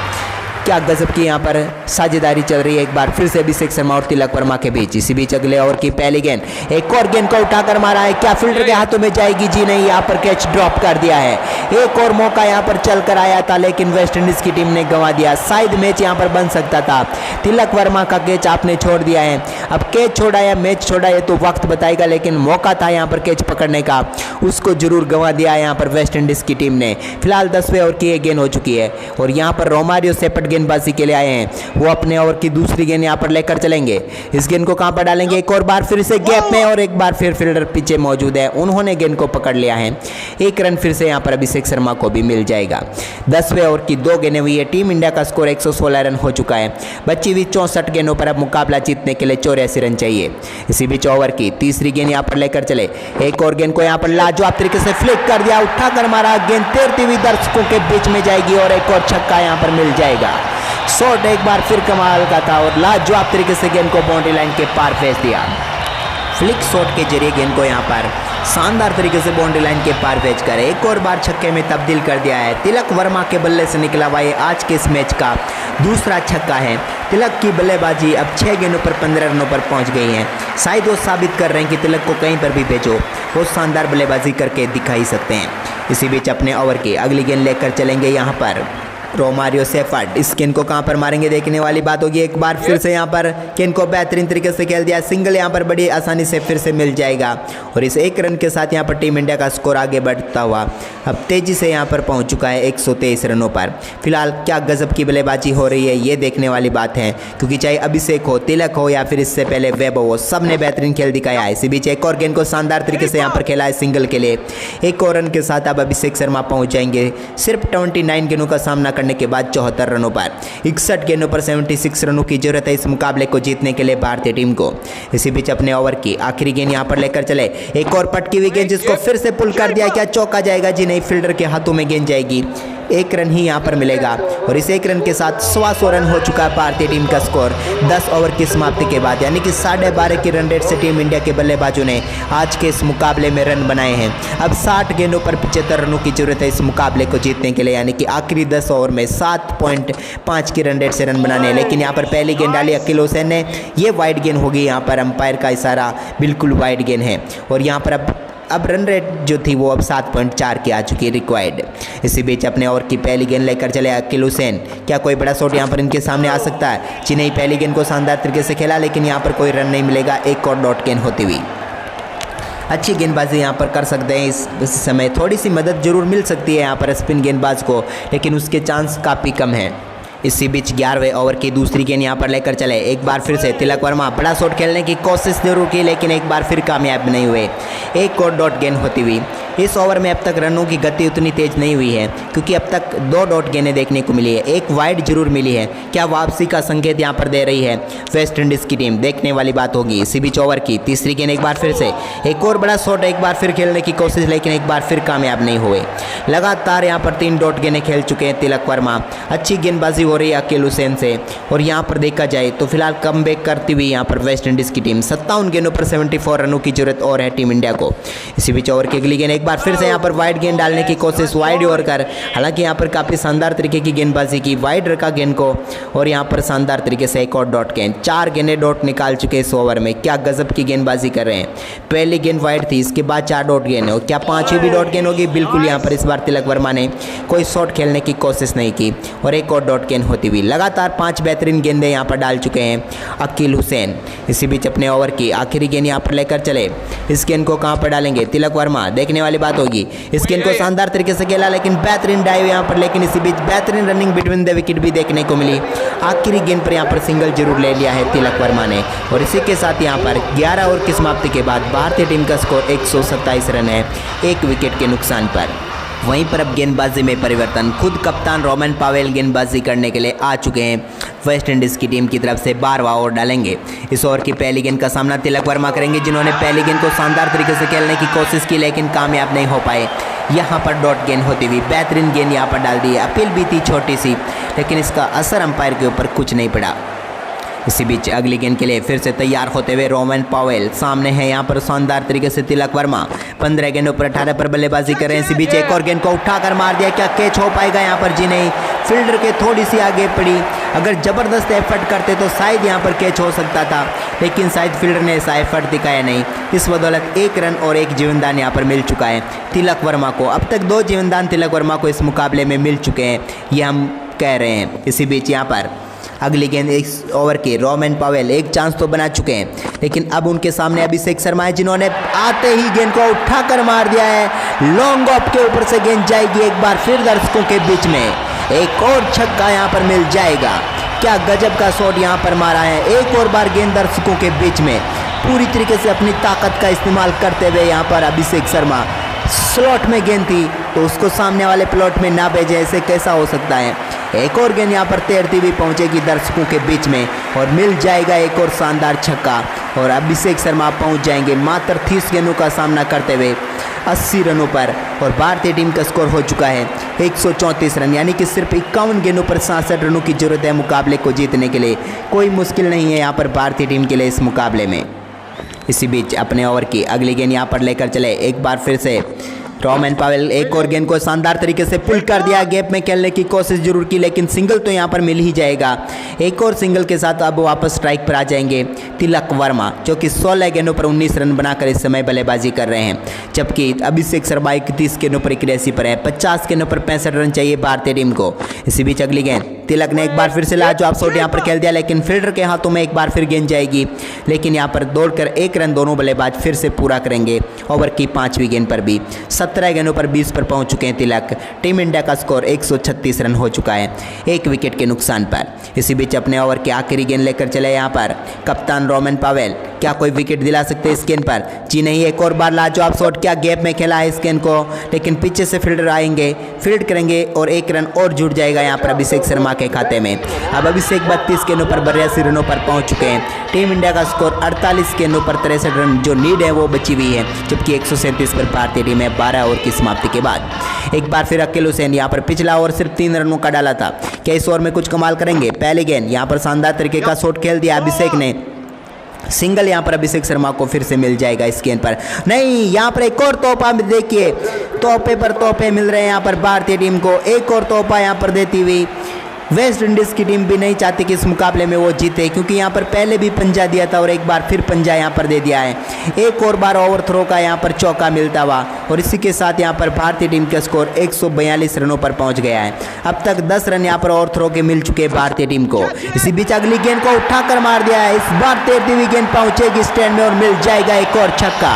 Speaker 1: क्या गजब की यहाँ पर साझेदारी चल रही है एक बार फिर से अभिषेक शर्मा और तिलक वर्मा के बीच। इसी बीच अगले ओवर की पहली गेंद, एक और गेंद को उठाकर मारा है, क्या फील्डर के हाथों में जाएगी? जी नहीं, यहाँ पर कैच ड्रॉप कर दिया है। एक और मौका यहाँ पर चल कर आया था, लेकिन वेस्ट इंडीज की टीम ने गंवा दिया। शायद मैच यहाँ पर बन सकता था। तिलक वर्मा का कैच आपने छोड़ दिया है। अब कैच छोड़ा या मैच छोड़ा ये तो वक्त बताएगा, लेकिन मौका था यहाँ पर कैच पकड़ने का, उसको जरूर गंवा दिया है यहाँ पर वेस्ट इंडीज की टीम ने। फिलहाल 10वें ओवर की एक गेंद हो चुकी है और यहाँ पर रोमारियो सेपट गेंदबाजी के लिए आए हैं। वो अपने ओवर की दूसरी गेंद यहाँ पर लेकर चलेंगे। इस गेंद को कहां पर डालेंगे? एक और बार फिर से गैप में और एक बार फिर फील्डर पीछे मौजूद है, उन्होंने गेंद को पकड़ लिया है। एक रन फिर से यहाँ पर अभिषेक शर्मा को भी मिल जाएगा। 10वें ओवर की 2 गेंदें हुई है। टीम इंडिया का स्कोर 116 रन हो चुका है। बची हुई 64 गेंदों पर अब मुकाबला जीतने के लिए 84 रन चाहिए। इसी बीच ओवर की तीसरी गेंद यहाँ पर लेकर चले। एक और गेंद को यहाँ पर लाजवाब तरीके से फ्लिक कर दिया, उठाकर मारा, गेंद तैरती हुई दर्शकों के बीच में जाएगी और एक और छक्का यहाँ पर मिल जाएगा। शॉट एक बार फिर कमाल का था और लाजवाब तरीके से गेंद को बाउंड्री लाइन के पार भेज दिया। फ्लिक शॉट के जरिए गेंद को यहाँ पर शानदार तरीके से बाउंड्री लाइन के पार भेजकर एक और बार छक्के में तब्दील कर दिया है। तिलक वर्मा के बल्ले से निकला हुआ ये आज के इस मैच का दूसरा छक्का है। तिलक की बल्लेबाजी अब 6 गेंदों पर 15 रनों पर पहुंच गई है। शायद वो साबित कर रहे हैं कि तिलक को कहीं पर भी भेजो वो शानदार बल्लेबाजी करके दिखा ही सकते हैं। इसी बीच अपने ओवर की अगली गेंद लेकर चलेंगे यहाँ पर रोमारियो सेफर्ड। इस गेंद को कहां पर मारेंगे देखने वाली बात होगी। एक बार फिर से यहां पर गेंद को बेहतरीन तरीके से खेल दिया, सिंगल यहां पर बड़ी आसानी से फिर से मिल जाएगा और इस एक रन के साथ यहां पर टीम इंडिया का स्कोर आगे बढ़ता हुआ अब तेजी से यहां पर पहुंच चुका है 123 रनों पर। फिलहाल क्या गजब की बल्लेबाजी हो रही है ये देखने वाली बात है, क्योंकि चाहे अभिषेक हो, तिलक हो या फिर इससे पहले वैभव हो, सबने बेहतरीन खेल दिखाया है। इसी बीच एक और गेंद को शानदार तरीके से यहाँ पर खेला है सिंगल के लिए। एक और रन के साथ अब अभिषेक शर्मा पहुंच जाएंगे सिर्फ 29 गेंदों का सामना करने के बाद 74 रनों पर। 61 गेंदों पर 76 रनों की जरूरत है इस मुकाबले को जीतने के लिए भारतीय टीम को। इसी बीच अपने ओवर की आखिरी गेंद यहां पर लेकर चले। एक और पटकी हुई गेंद जिसको फिर से पुल कर दिया, क्या चौका जाएगा? जी नहीं, फील्डर के हाथों में गेंद जाएगी। एक रन ही यहां पर मिलेगा और इस एक रन के साथ 125 रन हो चुका है भारतीय टीम का स्कोर 10 ओवर की समाप्ति के बाद, यानी कि 12.5 की रन रेट से टीम इंडिया के बल्लेबाजों ने आज के इस मुकाबले में रन बनाए हैं। अब 60 गेंदों पर 75 रनों की जरूरत है इस मुकाबले को जीतने के लिए, यानी कि आखिरी 10 ओवर में 7.5 की रन रेट से रन बनाने। लेकिन यहाँ पर पहली गेंद डाली अकील हुसैन ने, ये वाइड गेंद होगी। यहाँ पर अंपायर का इशारा बिल्कुल वाइड गेंद है और यहाँ पर अब रन रेट जो थी वो अब 7.4 की आ चुकी है रिक्वायर्ड। इसी बीच अपने ओवर की पहली गेंद लेकर चले अकील हुसैन। क्या कोई बड़ा शॉट यहाँ पर इनके सामने आ सकता है? जी नहीं, पहली गेंद को शानदार तरीके से खेला, लेकिन यहाँ पर कोई रन नहीं मिलेगा। एक और डॉट गेंद होती हुई अच्छी गेंदबाजी यहाँ पर कर सकते हैं। इस समय थोड़ी सी मदद जरूर मिल सकती है यहाँ पर स्पिन गेंदबाज को, लेकिन उसके चांस काफ़ी कम हैं। इसी बीच 11वें ओवर की दूसरी गेंद यहाँ पर लेकर चले। एक बार फिर से तिलक वर्मा बड़ा शॉट खेलने की कोशिश जरूर की, लेकिन एक बार फिर कामयाब नहीं हुए। एक और डॉट गेंद होती हुई। इस ओवर में अब तक रनों की गति उतनी तेज नहीं हुई है, क्योंकि अब तक 2 डॉट गेंदें देखने को मिली है, एक वाइड जरूर मिली है। क्या वापसी का संकेत यहाँ पर दे रही है वेस्ट इंडीज़ की टीम? देखने वाली बात होगी। इसी बीच ओवर की तीसरी गेंद एक बार फिर से एक और बड़ा शॉट, एक बार फिर खेलने की कोशिश, लेकिन एक बार फिर कामयाब नहीं हुए। लगातार यहाँ पर 3 डॉट गेंदें खेल चुके हैं तिलक वर्मा। अच्छी गेंदबाजी हो रही है अकील हुसैन से और यहाँ पर देखा जाए तो फिलहाल कमबैक करती हुई यहाँ पर वेस्ट इंडीज़ की टीम 57 गेंदों पर 74 रनों की जरूरत और है टीम इंडिया को। इसी बीच ओवर की अगली गेंद एक बार फिर से यहाँ पर वाइड गेंद डालने की कोशिश, वाइड ओवर कर, हालांकि यहाँ पर काफ़ी शानदार तरीके की गेंदबाजी की, वाइड रखा गेंद को और यहाँ पर शानदार तरीके से एक और डॉट गेंद। 4 गेंदें डॉट निकाल चुके इस ओवर में। क्या गजब की गेंदबाजी कर रहे हैं। पहली गेंद वाइड थी, इसके बाद 4 डॉट गेंद हो। क्या 5वीं भी डॉट गेंद होगी? बिल्कुल। यहाँ पर इस बार तिलक वर्मा ने कोई शॉट खेलने की कोशिश नहीं की और एक और डॉट गेंद होती हुई। लगातार 5 बेहतरीन गेंदें यहाँ पर डाल चुके हैं अकील हुसैन। इसी बीच अपने ओवर की आखिरी गेंद यहाँ पर लेकर चले। इस गेंद को कहाँ पर डालेंगे तिलक वर्मा? देखने वाली बात होगी। इस गेंद को शानदार तरीके से खेला, लेकिन बेहतरीन डाइव यहाँ पर, लेकिन इसी बीच बेहतरीन रनिंग बिटवीन द विकेट भी देखने को मिली। आखिरी गेंद पर यहाँ पर सिंगल जरूर ले लिया है तिलक वर्मा ने और इसी के साथ यहाँ पर 11 ओवर की समाप्ति के बाद भारतीय टीम का स्कोर 127 रन है 1 विकेट के नुकसान पर। वहीं पर अब गेंदबाजी में परिवर्तन, खुद कप्तान रोमन पावेल गेंदबाजी करने के लिए आ चुके हैं। वेस्ट इंडीज़ की टीम की तरफ से 12वां ओवर डालेंगे। इस ओवर की पहली गेंद का सामना तिलक वर्मा करेंगे, जिन्होंने पहली गेंद को शानदार तरीके से खेलने की कोशिश की लेकिन कामयाब नहीं हो पाए। यहाँ पर डॉट गेंद होती हुई बेहतरीन गेंद यहाँ पर डाल दी है। अपील भी थी छोटी सी, लेकिन इसका असर अंपायर के ऊपर कुछ नहीं पड़ा। इसी बीच अगली गेंद के लिए फिर से तैयार होते हुए रोमन पॉवेल सामने है यहाँ पर शानदार तरीके से तिलक वर्मा 15 गेंदों पर 18 पर बल्लेबाजी कर रहे हैं। इसी बीच एक और गेंद को उठाकर मार दिया, क्या कैच हो पाएगा यहाँ पर? जी नहीं, फील्डर के थोड़ी सी आगे पड़ी। अगर ज़बरदस्त एफर्ट करते तो शायद यहाँ पर कैच हो सकता था, लेकिन शायद फील्डर ने ऐसा एफर्ट दिखाया नहीं। इस बदौलत 1 रन और 1 जीवनदान यहाँ पर मिल चुका है तिलक वर्मा को। अब तक 2 जीवनदान तिलक वर्मा को इस मुकाबले में मिल चुके हैं, ये हम कह रहे हैं। इसी बीच यहाँ पर अगली गेंद इस ओवर के रोमन पॉवेल एक चांस तो बना चुके हैं, लेकिन अब उनके सामने अभिषेक शर्मा है, जिन्होंने आते ही गेंद को उठाकर मार दिया है। लॉन्ग ऑफ के ऊपर से गेंद जाएगी एक बार फिर दर्शकों के बीच में। एक और छक्का यहाँ पर मिल जाएगा। क्या गजब का शॉट यहाँ पर मारा है। एक और बार गेंद दर्शकों के बीच में पूरी तरीके से अपनी ताकत का इस्तेमाल करते हुए यहाँ पर अभिषेक शर्मा। स्लॉट में गेंद थी तो उसको सामने वाले प्लॉट में ना भेजे, ऐसे कैसा हो सकता है। एक और गेंद यहाँ पर तैरती हुई पहुँचेगी दर्शकों के बीच में और मिल जाएगा एक और शानदार छक्का और अभिषेक शर्मा पहुँच जाएंगे मात्र 30 गेंदों का सामना करते हुए 80 रनों पर। और भारतीय टीम का स्कोर हो चुका है 134 रन, यानी कि सिर्फ 51 गेंदों पर 67 रनों की जरूरत है मुकाबले को जीतने के लिए। कोई मुश्किल नहीं है यहाँ पर भारतीय टीम के लिए इस मुकाबले में। इसी बीच अपने ओवर की अगली गेंद यहाँ पर लेकर चले एक बार फिर से रोमन पॉवेल। एक और गेंद को शानदार तरीके से पुल कर दिया, गैप में खेलने की कोशिश जरूर की, लेकिन सिंगल तो यहाँ पर मिल ही जाएगा। एक और सिंगल के साथ अब वापस स्ट्राइक पर आ जाएंगे तिलक वर्मा, जो कि 16 गेंदों पर 19 रन बनाकर इस समय बल्लेबाजी कर रहे हैं, जबकि अभिषेक शर्मा 31 गेंदों पर 81 पर है। 50 गेंदों पर 65 रन चाहिए भारतीय टीम को। इसी बीच अगली गेंद तिलक ने एक बार फिर से लाजवाब शॉट यहाँ पर खेल दिया, लेकिन फील्डर के हाथों में एक बार फिर गेंद जाएगी, लेकिन यहाँ पर दौड़कर 1 रन दोनों बल्लेबाज फिर से पूरा करेंगे। ओवर की 5वीं गेंद पर भी 17 गेंदों पर 20 पर पहुंच चुके हैं तिलक। टीम इंडिया का स्कोर 136 रन हो चुका है 1 विकेट के नुकसान पर। इसी बीच अपने ओवर की आखिरी गेंद लेकर चले यहाँ पर कप्तान रोमन पॉवेल। क्या कोई विकेट दिला सकते हैं इस गेंद पर? जी नहीं। एक और बार लाजवाब शॉट, क्या गैप में खेला है इस गेंद को, लेकिन पीछे से फील्डर आएंगे, फील्ड करेंगे और 1 रन और जुड़ जाएगा यहाँ पर अभिषेक शर्मा के खाते में। अब अभिषेक 32 गेंदों पर 82 रनों पर पहुंच चुके हैं। टीम इंडिया का स्कोर 48 गेंदों पर 63 रन जो नीड है वो बची हुई है, जबकि 137 पर भारतीय टीम है 12 ओवर की समाप्ति के बाद। एक बार फिर अकील हुसैन यहाँ पर पिछला ओवर सिर्फ 3 रनों का डाला था, क्या इस ओवर में कुछ कमाल करेंगे? पहली गेंद यहाँ पर शानदार तरीके का शॉट खेल दिया अभिषेक ने, सिंगल यहाँ पर अभिषेक शर्मा को फिर से मिल जाएगा इस गेंद पर। नहीं, यहाँ पर एक और तोहफा देखिए, तोहफे पर तोहफे मिल रहे हैं यहाँ पर भारतीय टीम को। एक और तोहफा यहाँ पर देती हुई वेस्ट इंडीज़ की टीम भी नहीं चाहती कि इस मुकाबले में वो जीते, क्योंकि यहाँ पर पहले भी पंजा दिया था और एक बार फिर पंजा यहाँ पर दे दिया है। एक और बार ओवर थ्रो का यहाँ पर चौका मिलता हुआ और इसी के साथ यहाँ पर भारतीय टीम का स्कोर 142 रनों पर पहुँच गया है। अब तक 10 रन यहाँ पर ओवर थ्रो के मिल चुके हैं भारतीय टीम को। इसी बीच अगली गेंद को उठाकर मार दिया है, इस बार तैरती हुई गेंद पहुँचेगी स्टैंड में और मिल जाएगा एक और छक्का।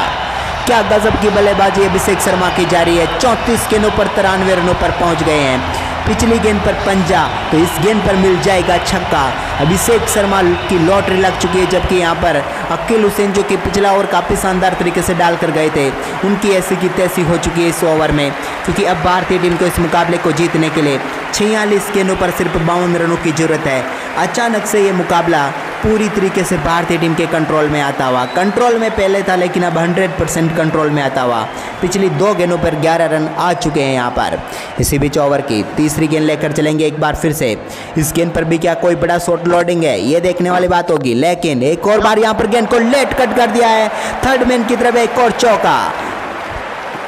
Speaker 1: क्या गजब की बल्लेबाजी अभिषेक शर्मा की जारी है। 34 गेंदों पर 93 रनों पर पहुँच गए हैं। पिछली गेंद पर पंजा तो इस गेंद पर मिल जाएगा छक्का। अभिषेक शर्मा की लॉटरी लग चुकी है, जबकि यहाँ पर अकील हुसैन जो कि पिछला ओवर काफ़ी शानदार तरीके से डालकर गए थे, उनकी ऐसी की तैसी हो चुकी है इस ओवर में, क्योंकि अब भारतीय टीम को इस मुकाबले को जीतने के लिए 46 गेंदों पर सिर्फ 52 रनों की जरूरत है। अचानक से ये मुकाबला पूरी तरीके से भारतीय टीम के कंट्रोल में आता हुआ, कंट्रोल में पहले था लेकिन अब 100% कंट्रोल में आता हुआ। पिछली 2 गेंदों पर 11 रन आ चुके हैं यहाँ पर। इसी बीच ओवर की तीसरी गेंद लेकर चलेंगे एक बार फिर से। इस गेंद पर भी क्या कोई बड़ा शॉट लोडिंग है, ये देखने वाली बात होगी, लेकिन एक और बार यहाँ पर गेंद को लेट कट कर दिया है। थर्ड मैन की तरफ एक और चौका,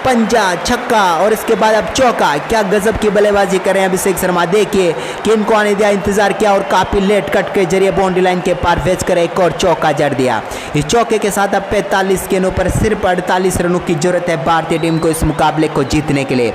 Speaker 1: पंजा, छक्का और इसके बाद अब चौका। क्या गजब की बल्लेबाजी कर रहे हैं अभिषेक शर्मा। देखिए गेंद को आने दिया, इंतजार किया और काफी लेट कट के जरिए बाउंड्री लाइन के पार भेज कर एक और चौका जड़ दिया। इस चौके के साथ अब 45 गेंदों पर सिर्फ 48 रनों की जरूरत है भारतीय टीम को इस मुकाबले को जीतने के लिए।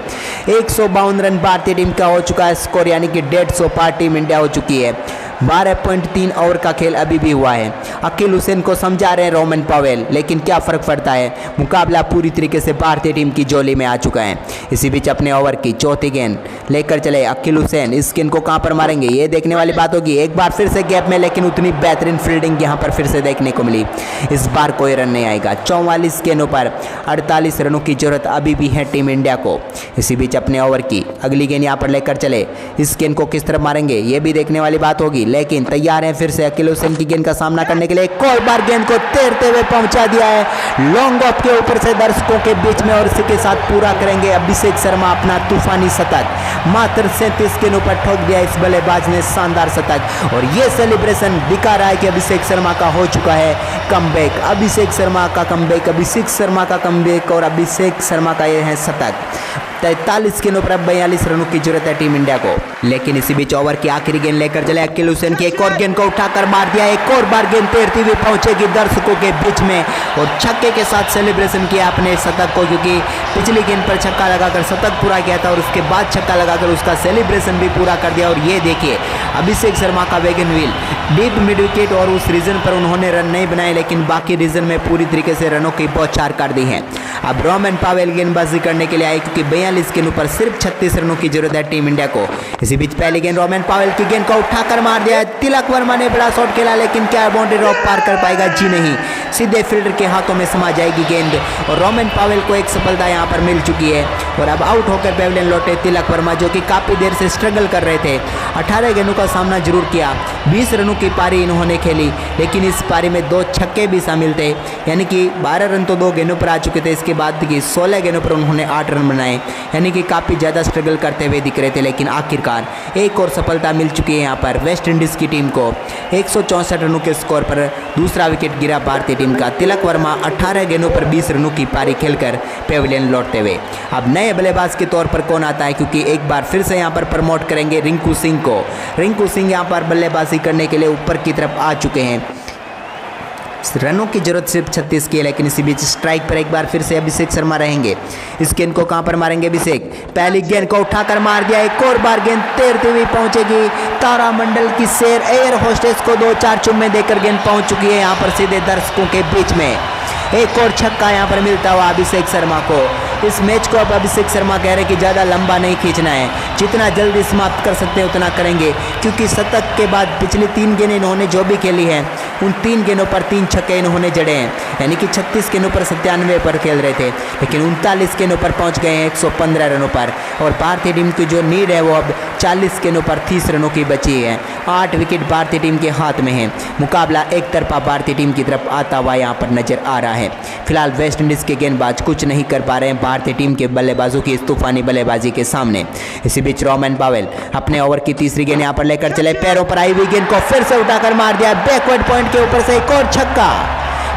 Speaker 1: 152 रन भारतीय टीम का हो चुका है स्कोर, यानी कि 150 पार टीम इंडिया हो चुकी है। 12.3 ओवर का खेल अभी भी हुआ है। अकील हुसैन को समझा रहे हैं रोमन पॉवेल, लेकिन क्या फर्क पड़ता है, मुकाबला पूरी तरीके से भारतीय टीम की झोली में आ चुका है। इसी बीच अपने ओवर की चौथी गेंद लेकर चले अकील हुसैन। इस गेंद को कहां पर मारेंगे ये देखने वाली बात होगी। एक बार फिर से गैप में, लेकिन उतनी बेहतरीन फील्डिंग यहां पर फिर से देखने को मिली। इस बार कोई रन नहीं आएगा। 44 गेंदों पर 48 रनों की जरूरत अभी भी है टीम इंडिया को। इसी बीच अपने ओवर की अगली गेंद यहां पर लेकर चले। इस गेंद को किस तरफ मारेंगे ये भी देखने वाली बात होगी, लेकिन तैयार हैं फिर से अकील हुसैन की गेंद का सामना करने के लिए। एक और बार गेंद को तैरते हुए पहुंचा दिया है लॉन्ग ऑफ के ऊपर से दर्शकों के बीच में, और इसी के साथ पूरा करेंगे अभिषेक शर्मा अपना तूफानी शतक। मात्र 37 गेंदों पर ठोक दिया इस बल्लेबाज ने शानदार शतक, और ये सेलिब्रेशन दिखा रहा है कि अभिषेक शर्मा का हो चुका है कमबैक। अभिषेक शर्मा का कमबैक, अभिषेक शर्मा का कमबैक, और अभिषेक शर्मा का ये है शतक। 43 गेंदों पर 42 रनों की जरूरत है टीम इंडिया को। लेकिन इसी बीच ओवर की आखिरी गेंद लेकर चले अकील हुसैन की। एक और गेंद को उठाकर मार दिया। एक और बार गेंद तैरती हुई पहुंचेगी दर्शकों के बीच में, और छक्के के साथ सेलिब्रेशन किया अपने शतक को, क्योंकि पिछली गेंद पर छक्का लगाकर शतक पूरा किया था और उसके बाद छक्का लगाकर उसका सेलिब्रेशन भी पूरा कर दिया। और ये देखिए अभिषेक शर्मा का wagon wheel deep mid wicket, और उस रीजन पर उन्होंने रन नहीं बनाए, लेकिन बाकी रीजन में पूरी तरीके से रनों की बौछार कर दी है। अब रोमन पावेल गेंदबाजी करने के लिए आए, क्योंकि 42 गेंदों पर सिर्फ 36 रनों की जरूरत है टीम इंडिया को। इसी बीच पहली गेंद रोमन पावेल की गेंद को उठाकर मार दिया। तिलक वर्मा ने बड़ा शॉट खेला, लेकिन क्या बाउंड्री रॉक पार कर पाएगा? जी नहीं, सीधे फील्डर के हाथों में समा जाएगी गेंद, और रोमन पावेल को एक सफलता यहां पर मिल चुकी है। और अब आउट होकर पेविलियन लौटे तिलक वर्मा, जो कि काफी देर से स्ट्रगल कर रहे थे। 18 गेंदों का सामना जरूर किया, 20 रनों की पारी इन्होंने खेली, लेकिन इस पारी में 2 छक्के भी शामिल थे, यानी कि 12 रन तो 2 गेंदों पर आ चुके थे। इसके बाद की 16 गेंदों पर उन्होंने 8 रन बनाए, यानी कि काफ़ी ज़्यादा स्ट्रगल करते हुए दिख रहे थे। लेकिन आखिरकार एक और सफलता मिल चुकी है यहाँ पर वेस्ट इंडीज़ की टीम को। 164 रनों के स्कोर पर दूसरा विकेट गिरा भारतीय टीम का। तिलक वर्मा 18 गेंदों पर 20 रनों की पारी खेलकर पेविलियन लौटते हुए। अब नए बल्लेबाज के तौर पर कौन आता है, क्योंकि एक बार फिर से यहाँ पर प्रमोट करेंगे रिंकू सिंह को। रिंकू सिंह यहाँ पर बल्लेबाजी करने के लिए ऊपर की तरफ आ चुके हैं। रनों की जरूरत सिर्फ 36 की है, लेकिन इसी बीच स्ट्राइक पर एक बार फिर से अभिषेक शर्मा रहेंगे। इस गेंद को कहां पर मारेंगे अभिषेक? पहली गेंद को उठाकर मार दिया। एक और बार गेंद तैरती हुई पहुंचेगी तारामंडल की शेर एयर होस्टेस को 2-4 चुम्मे देकर गेंद पहुंच चुकी है यहां पर सीधे दर्शकों के बीच में। एक और छक्का यहां पर मिलता हुआ अभिषेक शर्मा को। इस मैच को अब अभिषेक शर्मा कह रहे हैं कि ज़्यादा लंबा नहीं खींचना है, जितना जल्दी समाप्त कर सकते हैं उतना करेंगे, क्योंकि शतक के बाद पिछली 3 गेंदें इन्होंने जो भी खेली हैं उन 3 गेंदों पर 3 छक्के इन्होंने जड़े हैं, यानी कि 36 गेंदों पर 97 पर खेल रहे थे, लेकिन 39 गेंदों पर पहुंच गए हैं 115 रनों पर। और भारतीय टीम की जो नीड है वो अब 40 गेंदों पर 30 रनों की बची है। 8 विकेट भारतीय टीम के हाथ में है। मुकाबला एक तरफा भारतीय टीम की तरफ आता हुआ यहाँ पर नजर आ रहा है। फिलहाल वेस्ट इंडीज़ के गेंदबाज कुछ नहीं कर पा रहे हैं भारतीय टीम के बल्लेबाजों की इस तूफानी बल्लेबाजी के सामने। इसी बीच रोमन पावेल अपने ओवर की तीसरी गेंद यहां पर लेकर चले। पैरों पर आई हुई गेंद को फिर से उठाकर मार दिया बैकवर्ड पॉइंट के ऊपर से। एक और छक्का,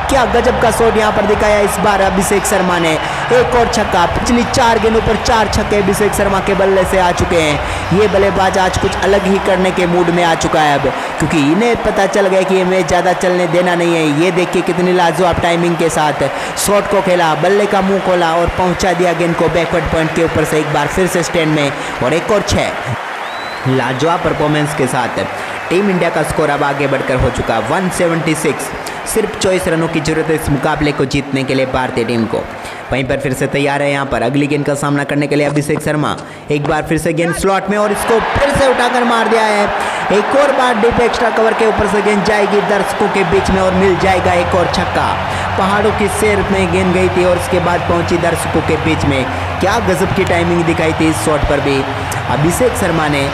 Speaker 1: क्या गजब का शॉट यहां पर दिखाया इस बार अभिषेक शर्मा ने। एक और छक्का, पिछली 4 गेंदों पर 4 छक्के अभिषेक शर्मा के बल्ले से आ चुके हैं। ये बल्लेबाज आज कुछ अलग ही करने के मूड में आ चुका है अब, क्योंकि इन्हें पता चल गया कि ये मैच ज़्यादा चलने देना नहीं है। ये देखिए कितनी लाजवाब टाइमिंग के साथ शॉट को खेला, बल्ले का मुंह खोला और पहुंचा दिया गेंद को बैकवर्ड पॉइंट के ऊपर से एक बार फिर से स्टैंड में, और एक और 6। लाजवाब परफॉर्मेंस के साथ टीम इंडिया का स्कोर अब आगे बढ़कर हो चुका 176। सिर्फ 24 रनों की जरूरत है इस मुकाबले को जीतने के लिए भारतीय टीम को। वहीं पर फिर से तैयार है यहाँ पर अगली गेंद का सामना करने के लिए अभिषेक शर्मा। एक बार फिर से गेंद स्लॉट में, और इसको फिर से उठाकर मार दिया है। एक और बार डीप एक्स्ट्रा कवर के ऊपर से गेंद जाएगी दर्शकों के बीच में, और मिल जाएगा एक और छक्का। पहाड़ों की सैर में गेंद गई थी और उसके बाद पहुंची दर्शकों के बीच में। क्या गजब की टाइमिंग दिखाई थी इस शॉट पर भी अभिषेक शर्मा ने।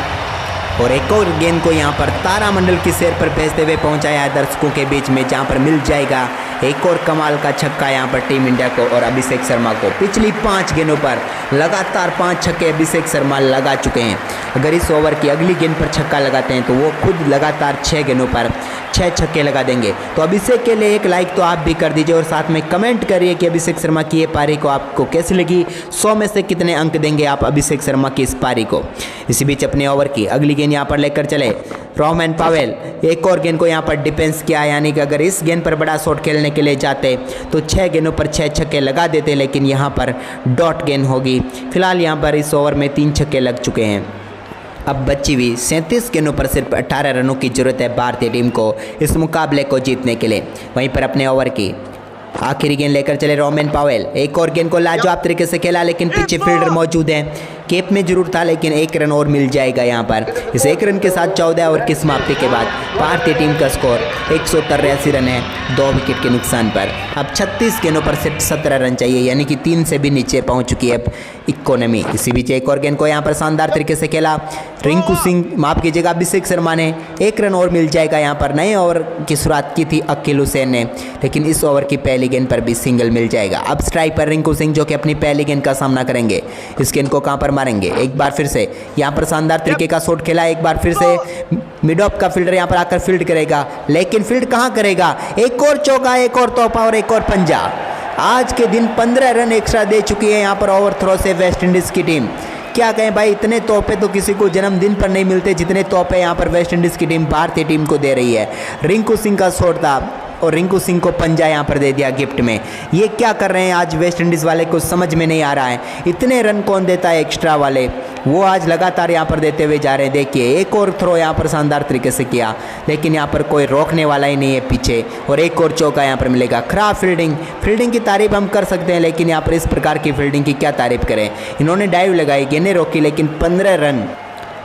Speaker 1: और एक और गेंद को यहां पर तारामंडल की सैर पर भेजते हुए पहुंचाया है दर्शकों के बीच में, जहां पर मिल जाएगा एक और कमाल का छक्का यहां पर टीम इंडिया को और अभिषेक शर्मा को। पिछली 5 गेंदों पर लगातार 5 छक्के अभिषेक शर्मा लगा चुके हैं। अगर इस ओवर की अगली गेंद पर छक्का लगाते हैं तो वो खुद लगातार 6 गेंदों पर 6 छक्के लगा देंगे। तो अभिषेक के लिए एक लाइक तो आप भी कर दीजिए, और साथ में कमेंट करिए कि अभिषेक शर्मा की ये पारी को आपको कैसी लगी। 100 में से कितने अंक देंगे आप अभिषेक शर्मा की इस पारी को। इसी बीच अपने ओवर की अगली गेंद यहाँ पर लेकर चले रोमन पावेल। एक और गेंद को यहाँ पर डिफेंस किया, यानी कि अगर इस गेंद पर बड़ा शॉट खेलने के लिए जाते तो 6 गेंदों पर 6 छक्के लगा देते, लेकिन यहाँ पर डॉट गेंद होगी। फिलहाल यहाँ पर इस ओवर में 3 छक्के लग चुके हैं। अब बची हुई 37 गेंदों पर सिर्फ 18 रनों की जरूरत है भारतीय टीम को इस मुकाबले को जीतने के लिए। वहीं पर अपने ओवर की आखिरी गेंद लेकर चले रोमन पावेल। एक और गेंद को लाजवाब तरीके से खेला, लेकिन पीछे फील्डर मौजूद है। केप में जरूर था, लेकिन 1 रन और मिल जाएगा यहाँ पर। इस 1 रन के साथ 14 ओवर की समाप्ति के बाद भारतीय टीम का स्कोर 183 रन है 2 विकेट के नुकसान पर। अब 36 गेंदों पर सिर्फ 17 रन चाहिए, यानी कि 3 से भी नीचे पहुँच चुकी है इकोनॉमी। इसी बीच एक और गेंद को यहाँ पर शानदार तरीके से खेला रिंकू सिंह, माफ कीजिएगा अभिषेक शर्मा ने। एक रन और मिल जाएगा यहाँ पर। नए ओवर की शुरुआत की थी अकील हुसैन ने, लेकिन इस ओवर की पहली गेंद पर भी सिंगल मिल जाएगा। अब स्ट्राइक पर रिंकू सिंह जो कि अपनी पहली गेंद का सामना करेंगे। इस गेंद को कहाँ पर मारेंगे, एक बार फिर से यहाँ पर शानदार तरीके का शॉट खेला। एक बार फिर से मिड ऑफ का फील्डर यहाँ पर आकर फील्ड करेगा, लेकिन फील्ड कहाँ करेगा। एक और चौका, एक और तोहफा और एक और पंजा। आज के दिन 15 रन एक्स्ट्रा दे चुकी है यहाँ पर ओवर थ्रो से वेस्ट इंडीज़ की टीम। क्या कहें भाई, इतने तोहफे तो किसी को जन्मदिन पर नहीं मिलते जितने तोहफे यहाँ पर वेस्ट इंडीज़ की टीम भारतीय टीम को दे रही है। रिंकू सिंह का शॉट था और रिंकू सिंह को पंजा यहाँ पर दे दिया गिफ्ट में। ये क्या कर रहे हैं आज वेस्ट इंडीज़ वाले, को समझ में नहीं आ रहा है। इतने रन कौन देता है एक्स्ट्रा वाले, वो आज लगातार यहाँ पर देते हुए जा रहे हैं। देखिए एक और थ्रो यहाँ पर शानदार तरीके से किया, लेकिन यहाँ पर कोई रोकने वाला ही नहीं है पीछे। और एक और चौका यहाँ पर मिलेगा। खराब फील्डिंग की तारीफ हम कर सकते हैं, लेकिन यहाँ पर इस प्रकार की फील्डिंग की क्या तारीफ करें। इन्होंने डाइव लगाई, गेंदें रोकी, लेकिन 15 रन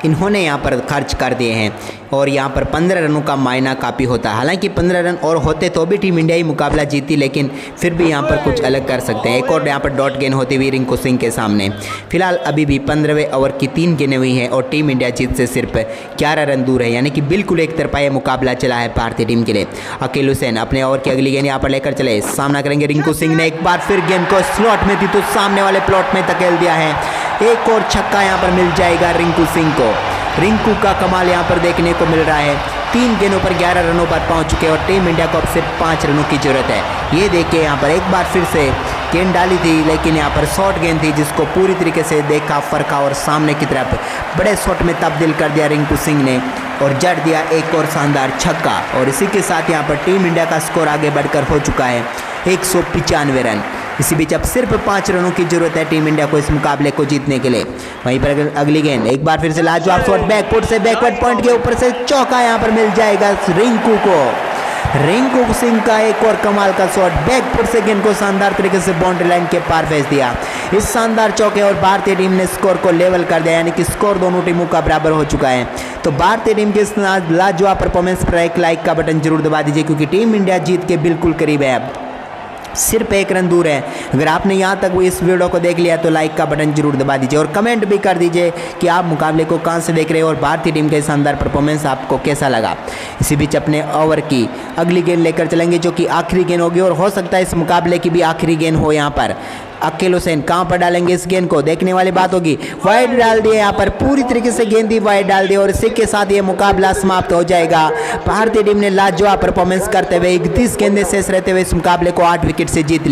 Speaker 1: इन्होंने यहाँ पर खर्च कर दिए हैं। और यहाँ पर 15 रनों का मायना काफ़ी होता है। हालांकि 15 रन और होते तो भी टीम इंडिया ही मुकाबला जीती, लेकिन फिर भी यहाँ पर कुछ अलग कर सकते हैं। एक और यहाँ पर डॉट गेंद होती हुई रिंकू सिंह के सामने। फिलहाल अभी भी 15वें ओवर की 3 गेंदें हुई हैं और टीम इंडिया जीत से सिर्फ 11 रन दूर है, यानी कि बिल्कुल एक तरफा ये मुकाबला चला है भारतीय टीम के लिए। अकील हुसैन अपने ओवर की अगली गेंद यहाँ पर लेकर चले, सामना करेंगे रिंकू सिंह ने। एक बार फिर गेंद को स्लॉट में थी तो सामने वाले प्लॉट में धकेल दिया है। एक और छक्का यहाँ पर मिल जाएगा रिंकू सिंह को। रिंकू का कमाल यहाँ पर देखने को मिल रहा है। 3 गेंदों पर 11 रनों पर पहुंच चुके हैं और टीम इंडिया को अब सिर्फ 5 रनों की जरूरत है। ये देखिए यहाँ पर एक बार फिर से गेंद डाली थी, लेकिन यहाँ पर शॉर्ट गेंद थी जिसको पूरी तरीके से देखा, फरका और सामने की तरफ बड़े शॉट में तब्दील कर दिया रिंकू सिंह ने और जड़ दिया एक और शानदार छक्का। और इसी के साथ यहाँ पर टीम इंडिया का स्कोर आगे बढ़कर हो चुका है 195 रन। इसी बीच अब सिर्फ 5 रनों की जरूरत है टीम इंडिया को इस मुकाबले को जीतने के लिए। वहीं पर अगली गेंद एक बार फिर से लाजवाब शॉट, बैकफुट से बैकवर्ड पॉइंट के ऊपर से चौका यहाँ पर मिल जाएगा रिंकू को। रिंकू सिंह का एक और कमाल का शॉट, बैकफुट से गेंद को शानदार तरीके से बाउंड्री लाइन के पार भेज दिया। इस शानदार चौके और भारतीय टीम ने स्कोर को लेवल कर दिया, यानी कि स्कोर दोनों टीमों का बराबर हो चुका है। तो भारतीय टीम के इस लाजवाब परफॉर्मेंस पर एक लाइक का बटन जरूर दबा दीजिए, क्योंकि टीम इंडिया जीत के बिल्कुल करीब है, अब सिर्फ 1 रन दूर है। अगर आपने यहाँ तक इस वीडियो को देख लिया तो लाइक का बटन जरूर दबा दीजिए और कमेंट भी कर दीजिए कि आप मुकाबले को कहाँ से देख रहे हो और भारतीय टीम का शानदार परफॉर्मेंस आपको कैसा लगा। इसी बीच अपने ओवर की अगली गेंद लेकर चलेंगे, जो कि आखिरी गेंद होगी और हो सकता है इस मुकाबले की भी आखिरी गेंद हो। यहाँ पर अकील हुसैन कहाँ पर डालेंगे इस गेंद को, देखने वाली बात होगी। वाइड डाल दिए, यहाँ पर पूरी तरीके से गेंद ही वाइड डाल दी और इसी के साथ ये मुकाबला समाप्त हो जाएगा। भारतीय टीम ने लाजवाब परफॉर्मेंस करते हुए 31 गेंदें शेष रहते हुए इस मुकाबले को 8 विकेट से जीत लिया।